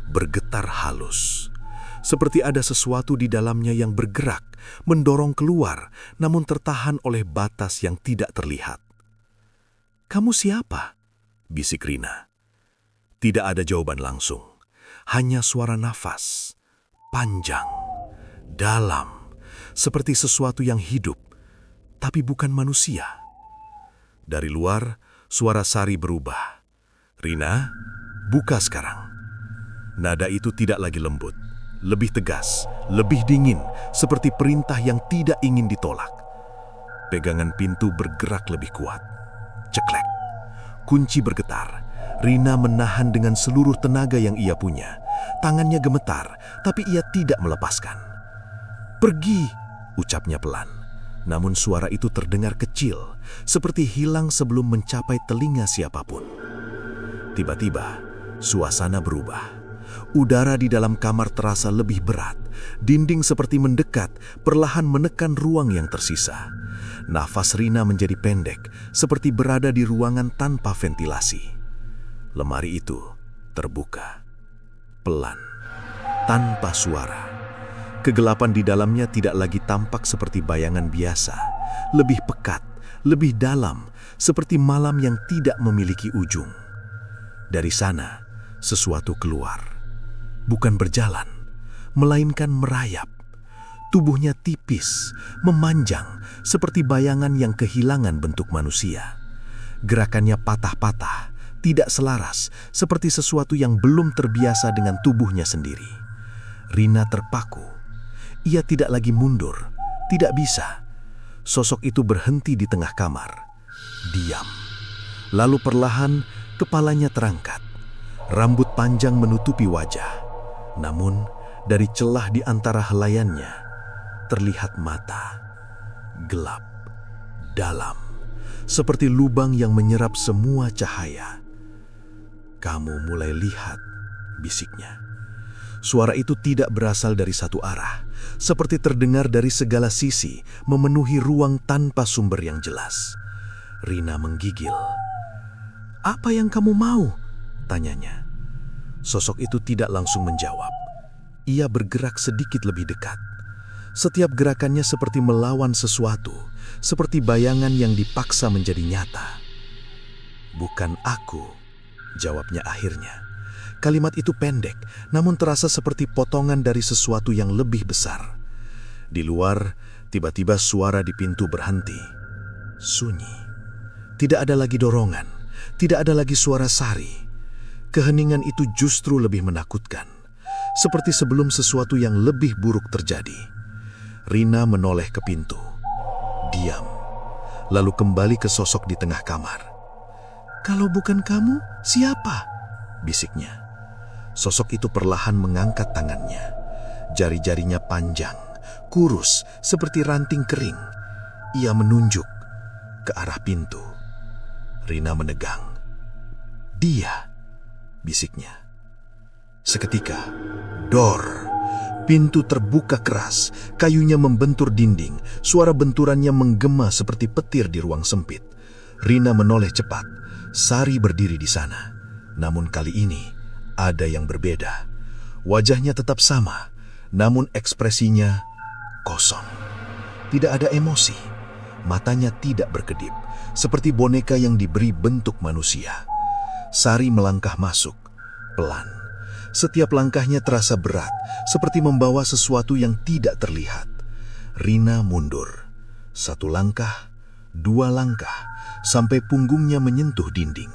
bergetar halus, seperti ada sesuatu di dalamnya yang bergerak, mendorong keluar, namun tertahan oleh batas yang tidak terlihat. "Kamu siapa?" bisik Rina. Tidak ada jawaban langsung, hanya suara nafas, panjang, dalam, seperti sesuatu yang hidup, tapi bukan manusia. Dari luar, suara Sari berubah. "Rina, buka sekarang." Nada itu tidak lagi lembut, lebih tegas, lebih dingin, seperti perintah yang tidak ingin ditolak. Pegangan pintu bergerak lebih kuat. Ceklek. Kunci bergetar. Rina menahan dengan seluruh tenaga yang ia punya. Tangannya gemetar, tapi ia tidak melepaskan. "Pergi," ucapnya pelan. Namun suara itu terdengar kecil, seperti hilang sebelum mencapai telinga siapapun. Tiba-tiba, suasana berubah. Udara di dalam kamar terasa lebih berat. Dinding seperti mendekat, perlahan menekan ruang yang tersisa. Nafas Rina menjadi pendek, seperti berada di ruangan tanpa ventilasi. Lemari itu terbuka. Pelan, tanpa suara. Kegelapan di dalamnya tidak lagi tampak seperti bayangan biasa. Lebih pekat, lebih dalam, seperti malam yang tidak memiliki ujung. Dari sana, sesuatu keluar. Bukan berjalan, melainkan merayap. Tubuhnya tipis, memanjang, seperti bayangan yang kehilangan bentuk manusia. Gerakannya patah-patah, tidak selaras, seperti sesuatu yang belum terbiasa dengan tubuhnya sendiri. Rina terpaku. Ia tidak lagi mundur, tidak bisa. Sosok itu berhenti di tengah kamar. Diam. Lalu perlahan, kepalanya terangkat. Rambut panjang menutupi wajah. Namun, dari celah di antara helaiannya, terlihat mata. Gelap, dalam, seperti lubang yang menyerap semua cahaya. "Kamu mulai lihat," bisiknya. Suara itu tidak berasal dari satu arah, seperti terdengar dari segala sisi, memenuhi ruang tanpa sumber yang jelas. Rina menggigil. "Apa yang kamu mau?" tanyanya. Sosok itu tidak langsung menjawab. Ia bergerak sedikit lebih dekat. Setiap gerakannya seperti melawan sesuatu, seperti bayangan yang dipaksa menjadi nyata. "Bukan aku," jawabnya akhirnya. Kalimat itu pendek, namun terasa seperti potongan dari sesuatu yang lebih besar. Di luar, tiba-tiba suara di pintu berhenti. Sunyi. Tidak ada lagi dorongan, tidak ada lagi suara Sari. Keheningan itu justru lebih menakutkan, seperti sebelum sesuatu yang lebih buruk terjadi. Rina menoleh ke pintu. Diam, lalu kembali ke sosok di tengah kamar. "Kalau bukan kamu, siapa?" bisiknya. Sosok itu perlahan mengangkat tangannya. Jari-jarinya panjang, kurus, seperti ranting kering. Ia menunjuk ke arah pintu. Rina menegang. "Dia," bisiknya. Seketika, dor. Pintu terbuka keras, kayunya membentur dinding, suara benturannya menggema seperti petir di ruang sempit. Rina menoleh cepat. Sari berdiri di sana. Namun kali ini, ada yang berbeda. Wajahnya tetap sama, namun ekspresinya kosong. Tidak ada emosi. Matanya tidak berkedip, seperti boneka yang diberi bentuk manusia. Sari melangkah masuk, pelan. Setiap langkahnya terasa berat, seperti membawa sesuatu yang tidak terlihat. Rina mundur. 1 langkah, 2 langkah, sampai punggungnya menyentuh dinding.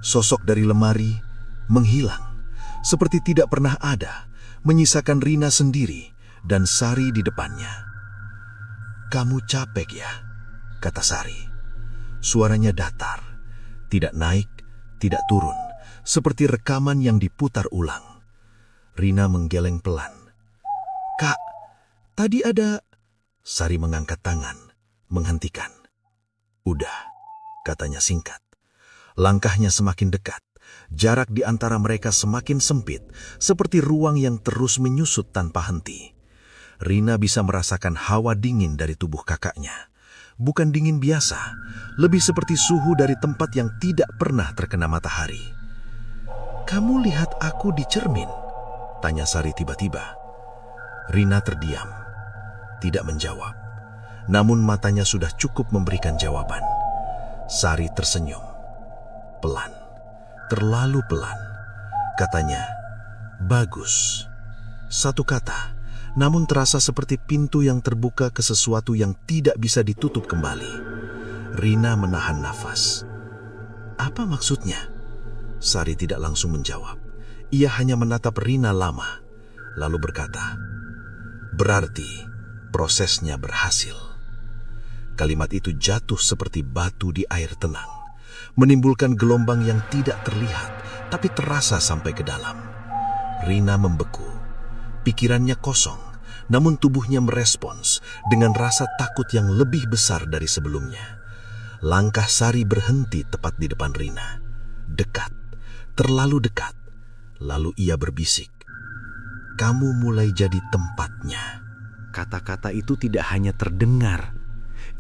Sosok dari lemari menghilang, seperti tidak pernah ada, menyisakan Rina sendiri dan Sari di depannya. "Kamu capek ya?" kata Sari. Suaranya datar, tidak naik, tidak turun, seperti rekaman yang diputar ulang. Rina menggeleng pelan. "Kak, tadi ada..." Sari mengangkat tangan, menghentikan. "Udah," katanya singkat. Langkahnya semakin dekat. Jarak di antara mereka semakin sempit, seperti ruang yang terus menyusut tanpa henti. Rina bisa merasakan hawa dingin dari tubuh kakaknya. Bukan dingin biasa, lebih seperti suhu dari tempat yang tidak pernah terkena matahari. "Kamu lihat aku di cermin?" tanya Sari tiba-tiba. Rina terdiam, tidak menjawab. Namun matanya sudah cukup memberikan jawaban. Sari tersenyum. Pelan, terlalu pelan. Katanya, "Bagus." 1 kata, namun terasa seperti pintu yang terbuka ke sesuatu yang tidak bisa ditutup kembali. Rina menahan nafas. "Apa maksudnya?" Sari tidak langsung menjawab. Ia hanya menatap Rina lama, lalu berkata, "Berarti prosesnya berhasil." Kalimat itu jatuh seperti batu di air tenang, menimbulkan gelombang yang tidak terlihat, tapi terasa sampai ke dalam. Rina membeku, pikirannya kosong, namun tubuhnya merespons dengan rasa takut yang lebih besar dari sebelumnya. Langkah Sari berhenti tepat di depan Rina. Dekat, terlalu dekat. Lalu ia berbisik, "Kamu mulai jadi tempatnya." Kata-kata itu tidak hanya terdengar,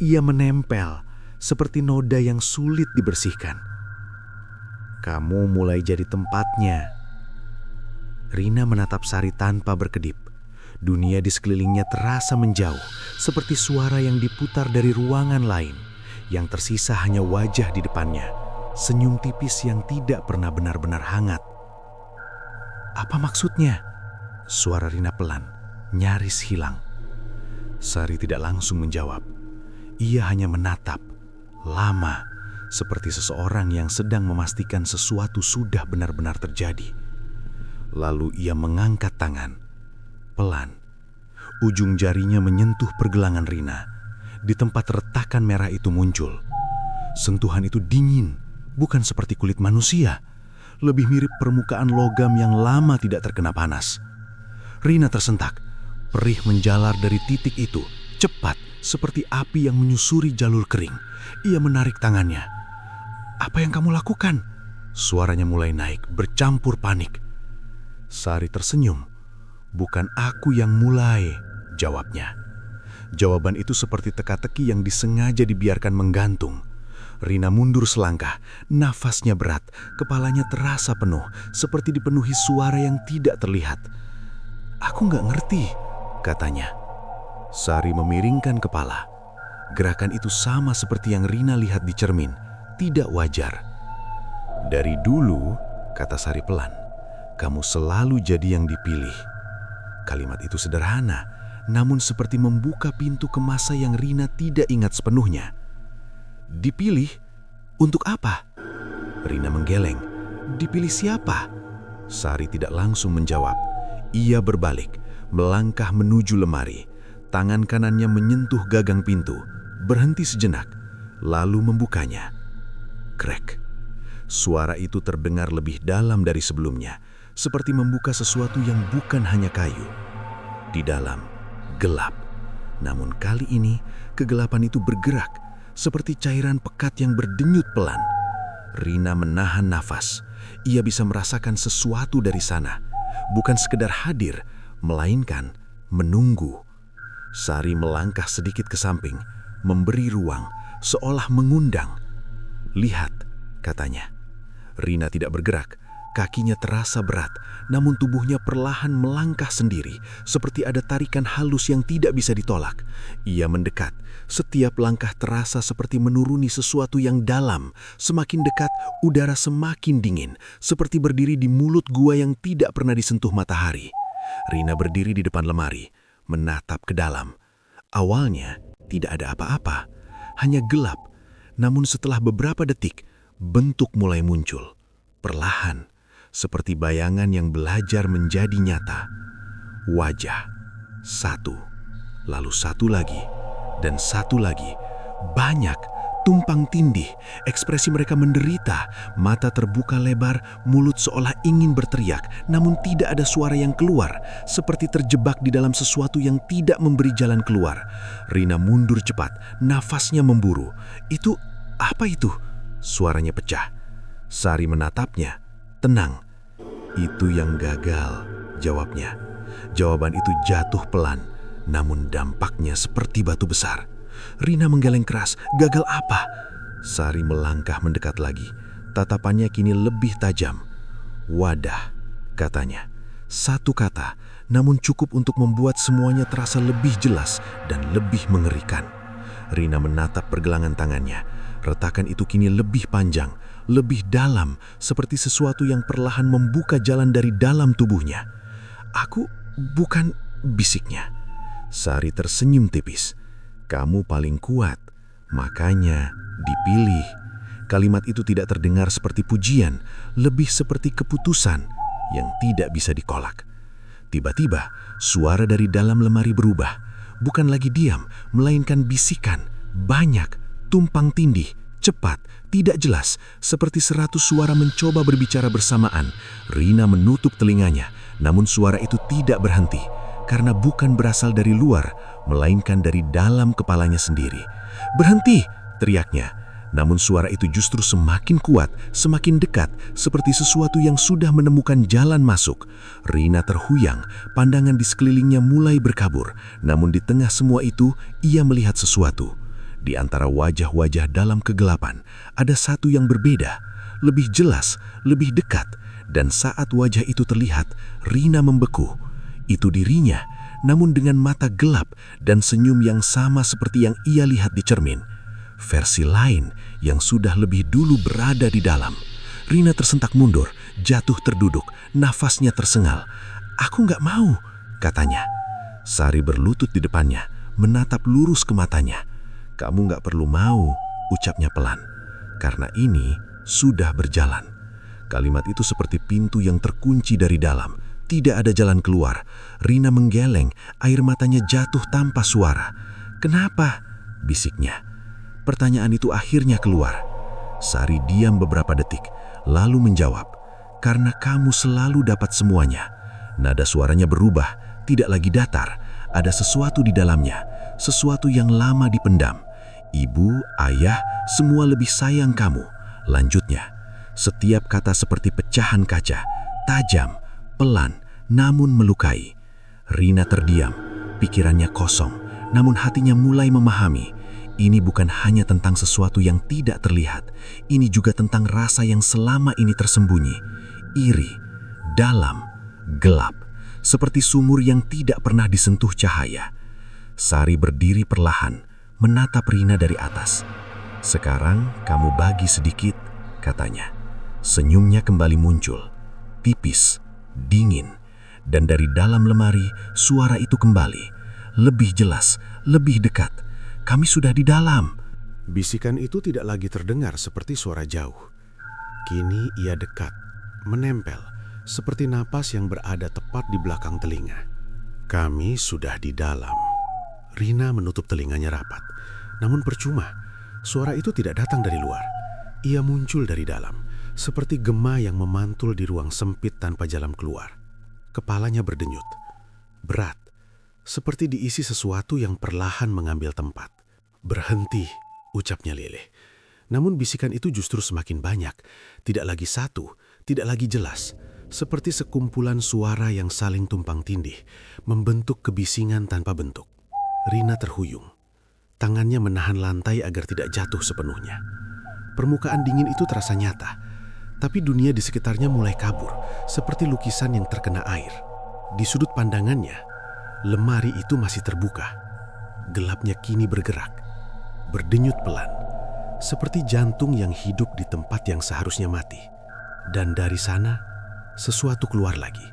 ia menempel seperti noda yang sulit dibersihkan. "Kamu mulai jadi tempatnya." Rina menatap Sari tanpa berkedip. Dunia di sekelilingnya terasa menjauh, seperti suara yang diputar dari ruangan lain. Yang tersisa hanya wajah di depannya, senyum tipis yang tidak pernah benar-benar hangat. "Apa maksudnya?" Suara Rina pelan, nyaris hilang. Sari tidak langsung menjawab. Ia hanya menatap, lama, seperti seseorang yang sedang memastikan sesuatu sudah benar-benar terjadi. Lalu ia mengangkat tangan, pelan. Ujung jarinya menyentuh pergelangan Rina. Di tempat retakan merah itu muncul. Sentuhan itu dingin, bukan seperti kulit manusia. Lebih mirip permukaan logam yang lama tidak terkena panas. Rina tersentak. Perih menjalar dari titik itu, cepat seperti api yang menyusuri jalur kering. Ia menarik tangannya. "Apa yang kamu lakukan?" Suaranya mulai naik, bercampur panik. Sari tersenyum. "Bukan aku yang mulai," jawabnya. Jawaban itu seperti teka-teki yang disengaja dibiarkan menggantung. Rina mundur selangkah, nafasnya berat, kepalanya terasa penuh, seperti dipenuhi suara yang tidak terlihat. "Aku nggak ngerti," katanya. Sari memiringkan kepala. Gerakan itu sama seperti yang Rina lihat di cermin, tidak wajar. "Dari dulu," kata Sari pelan, "kamu selalu jadi yang dipilih." Kalimat itu sederhana, namun seperti membuka pintu ke masa yang Rina tidak ingat sepenuhnya. "Dipilih? Untuk apa?" Rina menggeleng. "Dipilih siapa?" Sari tidak langsung menjawab. Ia berbalik, melangkah menuju lemari. Tangan kanannya menyentuh gagang pintu, berhenti sejenak, lalu membukanya. Krek. Suara itu terdengar lebih dalam dari sebelumnya, seperti membuka sesuatu yang bukan hanya kayu. Di dalam, gelap. Namun kali ini, kegelapan itu bergerak, seperti cairan pekat yang berdenyut pelan. Rina menahan nafas. Ia bisa merasakan sesuatu dari sana. Bukan sekedar hadir, melainkan menunggu. Sari melangkah sedikit ke samping, memberi ruang, seolah mengundang. "Lihat," katanya. Rina tidak bergerak, kakinya terasa berat, namun tubuhnya perlahan melangkah sendiri, seperti ada tarikan halus yang tidak bisa ditolak. Ia mendekat, setiap langkah terasa seperti menuruni sesuatu yang dalam. Semakin dekat, udara semakin dingin, seperti berdiri di mulut gua yang tidak pernah disentuh matahari. Rina berdiri di depan lemari, menatap ke dalam. Awalnya tidak ada apa-apa, hanya gelap. Namun setelah beberapa detik, bentuk mulai muncul. Perlahan, seperti bayangan yang belajar menjadi nyata. Wajah, satu, lalu satu lagi, dan satu lagi. Banyak, tumpang tindih, ekspresi mereka menderita, mata terbuka lebar, mulut seolah ingin berteriak, namun tidak ada suara yang keluar, seperti terjebak di dalam sesuatu yang tidak memberi jalan keluar. Rina mundur cepat, nafasnya memburu. Itu, apa itu? Suaranya pecah. Sari menatapnya. Tenang. Itu yang gagal, jawabnya. Jawaban itu jatuh pelan, namun dampaknya seperti batu besar. Rina menggeleng keras. Gagal apa? Sari melangkah mendekat lagi. Tatapannya kini lebih tajam. Wadah, katanya. Satu kata, namun cukup untuk membuat semuanya terasa lebih jelas dan lebih mengerikan. Rina menatap pergelangan tangannya. Retakan itu kini lebih panjang, lebih dalam, seperti sesuatu yang perlahan membuka jalan dari dalam tubuhnya. Aku bukan, bisiknya. Sari tersenyum tipis. Kamu paling kuat, makanya dipilih. Kalimat itu tidak terdengar seperti pujian, lebih seperti keputusan yang tidak bisa dikolak. Tiba-tiba, suara dari dalam lemari berubah. Bukan lagi diam, melainkan bisikan. Banyak, tumpang tindih, cepat, tidak jelas, seperti 100 suara mencoba berbicara bersamaan. Rina menutup telinganya, namun suara itu tidak berhenti. Karena bukan berasal dari luar, melainkan dari dalam kepalanya sendiri. Berhenti, teriaknya. Namun suara itu justru semakin kuat, semakin dekat, seperti sesuatu yang sudah menemukan jalan masuk. Rina terhuyang, pandangan di sekelilingnya mulai berkabur. Namun di tengah semua itu, ia melihat sesuatu. Di antara wajah-wajah dalam kegelapan, ada satu yang berbeda, lebih jelas, lebih dekat. Dan saat wajah itu terlihat, Rina membeku. Itu dirinya, namun dengan mata gelap dan senyum yang sama seperti yang ia lihat di cermin. Versi lain yang sudah lebih dulu berada di dalam. Rina tersentak mundur, jatuh terduduk, nafasnya tersengal. Aku nggak mau, katanya. Sari berlutut di depannya, menatap lurus ke matanya. Kamu nggak perlu mau, ucapnya pelan. Karena ini sudah berjalan. Kalimat itu seperti pintu yang terkunci dari dalam. Tidak ada jalan keluar. Rina menggeleng, air matanya jatuh tanpa suara. Kenapa? Bisiknya. Pertanyaan itu akhirnya keluar. Sari diam beberapa detik, lalu menjawab, karena kamu selalu dapat semuanya. Nada suaranya berubah, tidak lagi datar. Ada sesuatu di dalamnya, sesuatu yang lama dipendam. Ibu, ayah, semua lebih sayang kamu. Lanjutnya, setiap kata seperti pecahan kaca, tajam, pelan, namun melukai. Rina terdiam, pikirannya kosong, namun hatinya mulai memahami. Ini bukan hanya tentang sesuatu yang tidak terlihat, ini juga tentang rasa yang selama ini tersembunyi. Iri, dalam, gelap, seperti sumur yang tidak pernah disentuh cahaya. Sari berdiri perlahan, menatap Rina dari atas. Sekarang kamu bagi sedikit, katanya. Senyumnya kembali muncul, tipis, dingin. Dan dari dalam lemari, suara itu kembali. Lebih jelas, lebih dekat. Kami sudah di dalam. Bisikan itu tidak lagi terdengar seperti suara jauh. Kini ia dekat, menempel, seperti napas yang berada tepat di belakang telinga. Kami sudah di dalam. Rina menutup telinganya rapat. Namun percuma, suara itu tidak datang dari luar. Ia muncul dari dalam, seperti gema yang memantul di ruang sempit tanpa jalan keluar. Kepalanya berdenyut, berat, seperti diisi sesuatu yang perlahan mengambil tempat. Berhenti, ucapnya leleh. Namun bisikan itu justru semakin banyak, tidak lagi satu, tidak lagi jelas, seperti sekumpulan suara yang saling tumpang tindih, membentuk kebisingan tanpa bentuk. Rina terhuyung, tangannya menahan lantai agar tidak jatuh sepenuhnya. Permukaan dingin itu terasa nyata, tapi dunia di sekitarnya mulai kabur, seperti lukisan yang terkena air. Di sudut pandangannya, lemari itu masih terbuka. Gelapnya kini bergerak, berdenyut pelan, seperti jantung yang hidup di tempat yang seharusnya mati. Dan dari sana, sesuatu keluar lagi.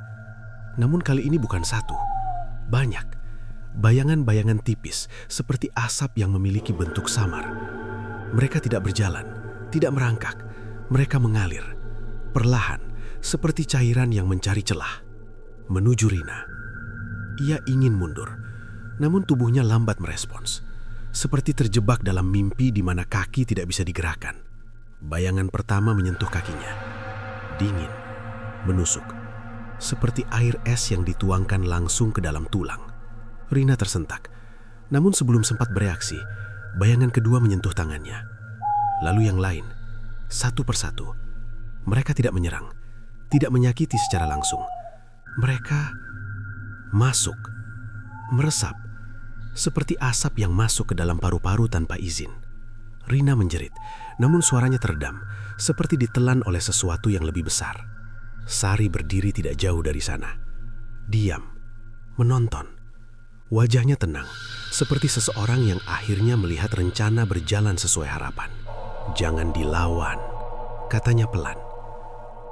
Namun kali ini bukan satu, banyak. bayangan-bayangan tipis seperti asap yang memiliki bentuk samar. Mereka tidak berjalan, tidak merangkak, mereka mengalir, perlahan, seperti cairan yang mencari celah, menuju Rina. Ia ingin mundur, namun tubuhnya lambat merespons, seperti terjebak dalam mimpi di mana kaki tidak bisa digerakkan. Bayangan pertama menyentuh kakinya, dingin, menusuk, seperti air es yang dituangkan langsung ke dalam tulang. Rina tersentak, namun sebelum sempat bereaksi, bayangan kedua menyentuh tangannya. Lalu yang lain, satu persatu. Mereka tidak menyerang, tidak menyakiti secara langsung. Mereka masuk, meresap, seperti asap yang masuk ke dalam paru-paru tanpa izin. Rina menjerit, namun suaranya teredam, seperti ditelan oleh sesuatu yang lebih besar. Sari berdiri tidak jauh dari sana, diam, menonton. Wajahnya tenang, seperti seseorang yang akhirnya melihat rencana berjalan sesuai harapan. "Jangan dilawan," katanya pelan.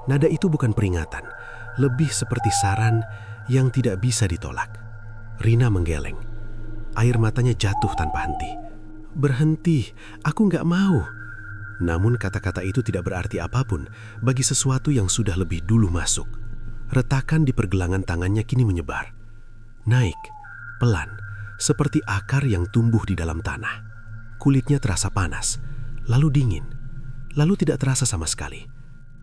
Nada itu bukan peringatan, lebih seperti saran yang tidak bisa ditolak. Rina menggeleng. Air matanya jatuh tanpa henti. "Berhenti, aku nggak mau." Namun kata-kata itu tidak berarti apapun bagi sesuatu yang sudah lebih dulu masuk. Retakan di pergelangan tangannya kini menyebar. Naik, pelan, seperti akar yang tumbuh di dalam tanah. Kulitnya terasa panas, lalu dingin, lalu tidak terasa sama sekali.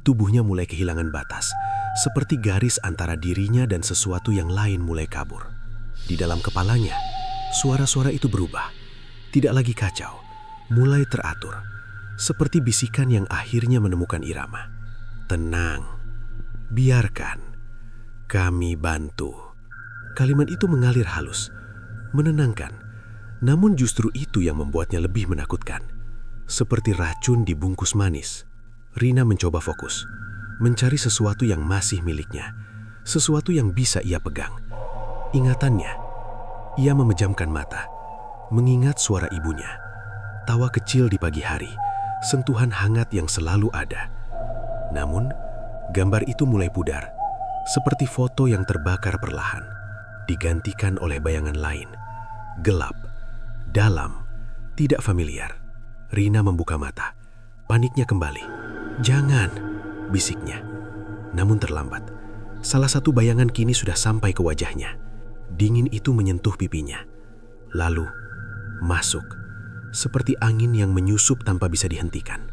Tubuhnya mulai kehilangan batas, seperti garis antara dirinya dan sesuatu yang lain mulai kabur. Di dalam kepalanya, suara-suara itu berubah. Tidak lagi kacau, mulai teratur. Seperti bisikan yang akhirnya menemukan irama. "Tenang, biarkan, kami bantu." Kalimat itu mengalir halus, menenangkan, namun justru itu yang membuatnya lebih menakutkan. Seperti racun dibungkus manis, Rina mencoba fokus, mencari sesuatu yang masih miliknya, sesuatu yang bisa ia pegang. Ingatannya, ia memejamkan mata, mengingat suara ibunya, tawa kecil di pagi hari, sentuhan hangat yang selalu ada. Namun, gambar itu mulai pudar, seperti foto yang terbakar perlahan, digantikan oleh bayangan lain, gelap, dalam, tidak familiar. Rina membuka mata, paniknya kembali. "Jangan," bisiknya. Namun terlambat. Salah satu bayangan kini sudah sampai ke wajahnya. Dingin itu menyentuh pipinya, lalu masuk, seperti angin yang menyusup tanpa bisa dihentikan.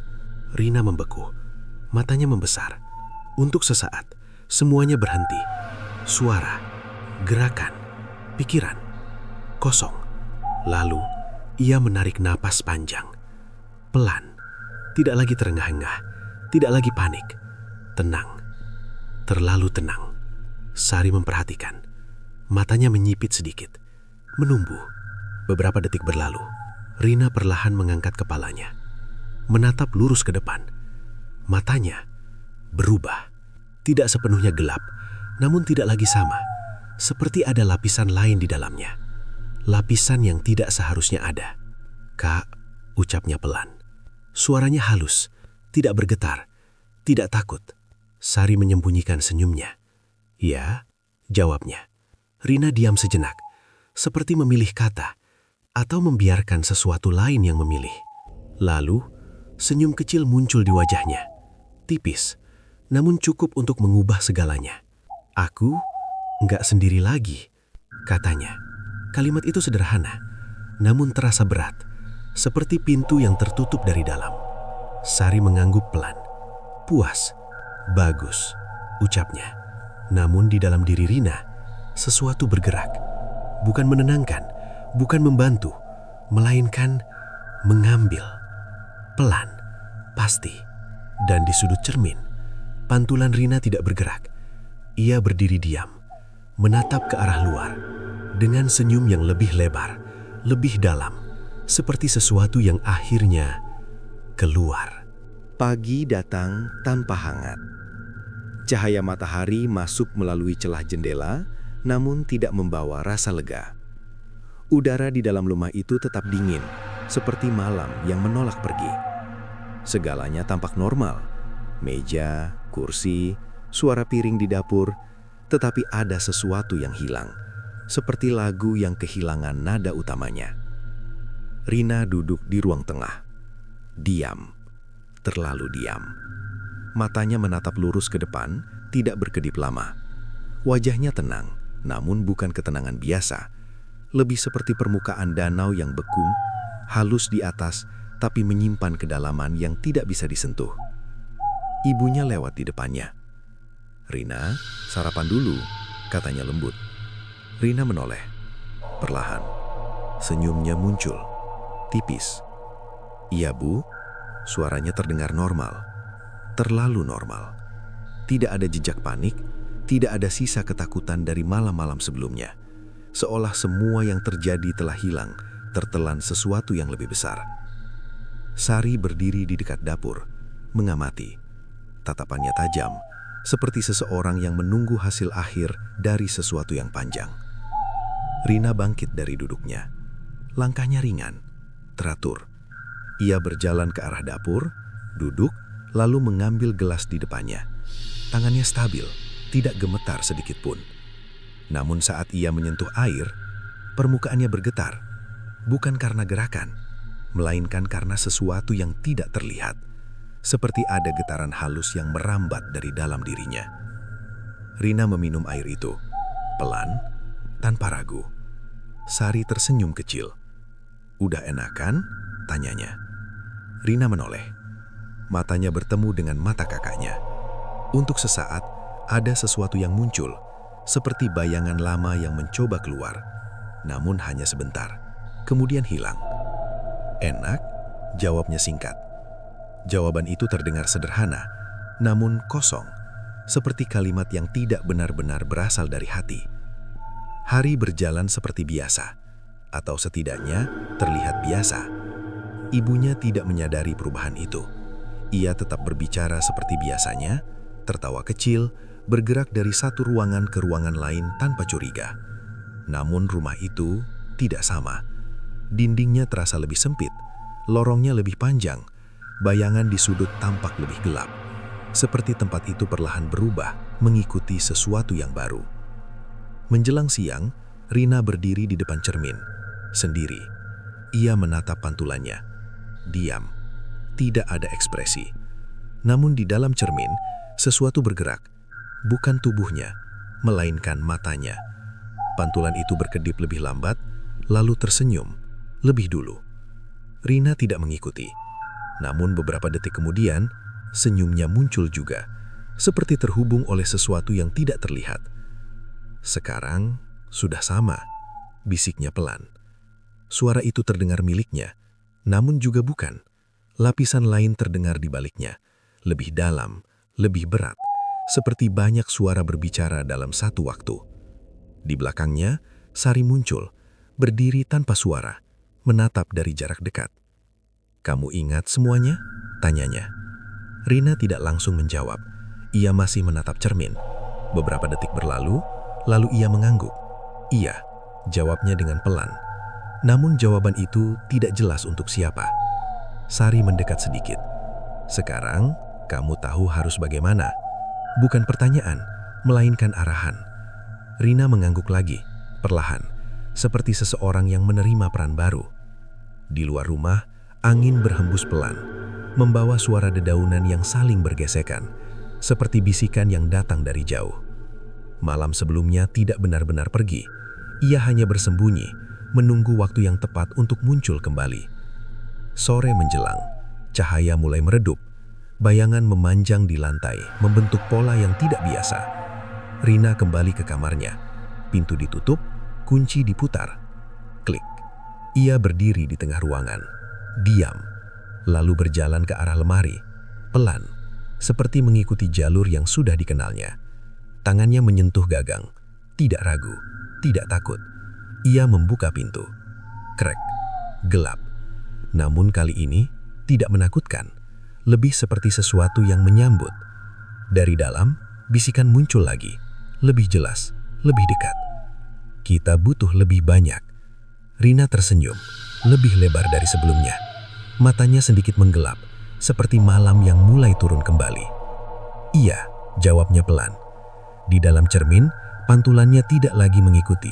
Rina membeku, matanya membesar. Untuk sesaat, semuanya berhenti. Suara, gerakan, pikiran, kosong. Lalu, ia menarik napas panjang. Pelan, tidak lagi terengah-engah, tidak lagi panik. Tenang, terlalu tenang. Sari memperhatikan. Matanya menyipit sedikit, menumbuh. Beberapa detik berlalu. Rina perlahan mengangkat kepalanya, menatap lurus ke depan. Matanya berubah, tidak sepenuhnya gelap, namun tidak lagi sama. Seperti ada lapisan lain di dalamnya. Lapisan yang tidak seharusnya ada. "Kak," ucapnya pelan. Suaranya halus, tidak bergetar, tidak takut. Sari menyembunyikan senyumnya. "Ya," jawabnya. Rina diam sejenak, seperti memilih kata, atau membiarkan sesuatu lain yang memilih. Lalu, senyum kecil muncul di wajahnya. Tipis, namun cukup untuk mengubah segalanya. "Aku nggak sendiri lagi," katanya. Kalimat itu sederhana, namun terasa berat, seperti pintu yang tertutup dari dalam. Sari mengangguk pelan. "Puas, bagus," ucapnya. Namun di dalam diri Rina, sesuatu bergerak. Bukan menenangkan, bukan membantu, melainkan mengambil. Pelan, pasti. Dan di sudut cermin, pantulan Rina tidak bergerak. Ia berdiri diam, menatap ke arah luar, dengan senyum yang lebih lebar, lebih dalam, seperti sesuatu yang akhirnya keluar. Pagi datang tanpa hangat. Cahaya matahari masuk melalui celah jendela, namun tidak membawa rasa lega. Udara di dalam rumah itu tetap dingin, seperti malam yang menolak pergi. Segalanya tampak normal. Meja, kursi, suara piring di dapur, tetapi ada sesuatu yang hilang. seperti lagu yang kehilangan nada utamanya. Rina duduk di ruang tengah. Diam, terlalu diam. Matanya menatap lurus ke depan, tidak berkedip lama. Wajahnya tenang, namun bukan ketenangan biasa. Lebih seperti permukaan danau yang beku, halus di atas, tapi menyimpan kedalaman yang tidak bisa disentuh. Ibunya lewat di depannya. "Rina, sarapan dulu," katanya lembut. Rina menoleh. Perlahan, senyumnya muncul, tipis. "Iya, Bu." Suaranya terdengar normal. Terlalu normal. Tidak ada jejak panik, tidak ada sisa ketakutan dari malam-malam sebelumnya. Seolah semua yang terjadi telah hilang, tertelan sesuatu yang lebih besar. Sari berdiri di dekat dapur, mengamati. Tatapannya tajam, seperti seseorang yang menunggu hasil akhir dari sesuatu yang panjang. Rina bangkit dari duduknya. Langkahnya ringan, teratur. Ia berjalan ke arah dapur, duduk, lalu mengambil gelas di depannya. Tangannya stabil, tidak gemetar sedikit pun. Namun saat ia menyentuh air, permukaannya bergetar. Bukan karena gerakan, melainkan karena sesuatu yang tidak terlihat. Seperti ada getaran halus yang merambat dari dalam dirinya. Rina meminum air itu, pelan, tanpa ragu. Sari tersenyum kecil. "Udah enakan?" tanyanya. Rina menoleh. Matanya bertemu dengan mata kakaknya. Untuk sesaat, ada sesuatu yang muncul, seperti bayangan lama yang mencoba keluar. Namun hanya sebentar, kemudian hilang. "Enak?" jawabnya singkat. Jawaban itu terdengar sederhana, namun kosong, seperti kalimat yang tidak benar-benar berasal dari hati. Hari berjalan seperti biasa, atau setidaknya terlihat biasa. Ibunya tidak menyadari perubahan itu. Ia tetap berbicara seperti biasanya, tertawa kecil, bergerak dari satu ruangan ke ruangan lain tanpa curiga. Namun rumah itu tidak sama. Dindingnya terasa lebih sempit, lorongnya lebih panjang, bayangan di sudut tampak lebih gelap. Seperti tempat itu perlahan berubah, mengikuti sesuatu yang baru. Menjelang siang, Rina berdiri di depan cermin, sendiri. Ia menatap pantulannya. Diam. Tidak ada ekspresi. Namun di dalam cermin, sesuatu bergerak. Bukan tubuhnya, melainkan matanya. Pantulan itu berkedip lebih lambat, lalu tersenyum, lebih dulu. Rina tidak mengikuti. Namun beberapa detik kemudian, senyumnya muncul juga, seperti terhubung oleh sesuatu yang tidak terlihat. "Sekarang sudah sama," bisiknya pelan. Suara itu terdengar miliknya, namun juga bukan. Lapisan lain terdengar di baliknya, lebih dalam, lebih berat, seperti banyak suara berbicara dalam satu waktu. Di belakangnya, Sari muncul, berdiri tanpa suara, menatap dari jarak dekat. "Kamu ingat semuanya?" tanyanya. Rina tidak langsung menjawab. Ia masih menatap cermin. Beberapa detik berlalu, lalu ia mengangguk. "Iya," jawabnya dengan pelan. Namun jawaban itu tidak jelas untuk siapa. Sari mendekat sedikit. "Sekarang, kamu tahu harus bagaimana." Bukan pertanyaan, melainkan arahan. Rina mengangguk lagi, perlahan, seperti seseorang yang menerima peran baru. Di luar rumah, angin berhembus pelan, membawa suara dedaunan yang saling bergesekan, seperti bisikan yang datang dari jauh. Malam sebelumnya tidak benar-benar pergi. Ia hanya bersembunyi, menunggu waktu yang tepat untuk muncul kembali. Sore menjelang, cahaya mulai meredup. Bayangan memanjang di lantai, membentuk pola yang tidak biasa. Rina kembali ke kamarnya. Pintu ditutup, kunci diputar. Klik. Ia berdiri di tengah ruangan, diam, lalu berjalan ke arah lemari, pelan, seperti mengikuti jalur yang sudah dikenalnya. Tangannya menyentuh gagang, tidak ragu, tidak takut. Ia membuka pintu. Krek, gelap. Namun kali ini tidak menakutkan, lebih seperti sesuatu yang menyambut. Dari dalam, bisikan muncul lagi, lebih jelas, lebih dekat. "Kita butuh lebih banyak." Rina tersenyum, lebih lebar dari sebelumnya. Matanya sedikit menggelap, seperti malam yang mulai turun kembali. "Iya," jawabnya pelan. Di dalam cermin, pantulannya tidak lagi mengikuti.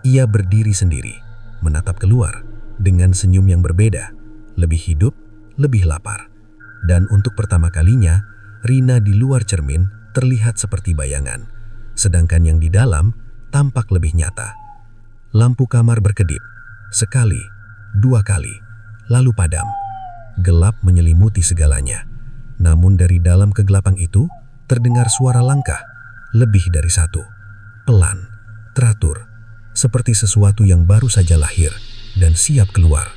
Ia berdiri sendiri, menatap keluar dengan senyum yang berbeda, lebih hidup, lebih lapar. Dan untuk pertama kalinya, Rina di luar cermin terlihat seperti bayangan, sedangkan yang di dalam tampak lebih nyata. Lampu kamar berkedip, sekali, dua kali, lalu padam. Gelap menyelimuti segalanya. Namun dari dalam kegelapan itu, terdengar suara langkah, lebih dari satu. Pelan, teratur, seperti sesuatu yang baru saja lahir dan siap keluar.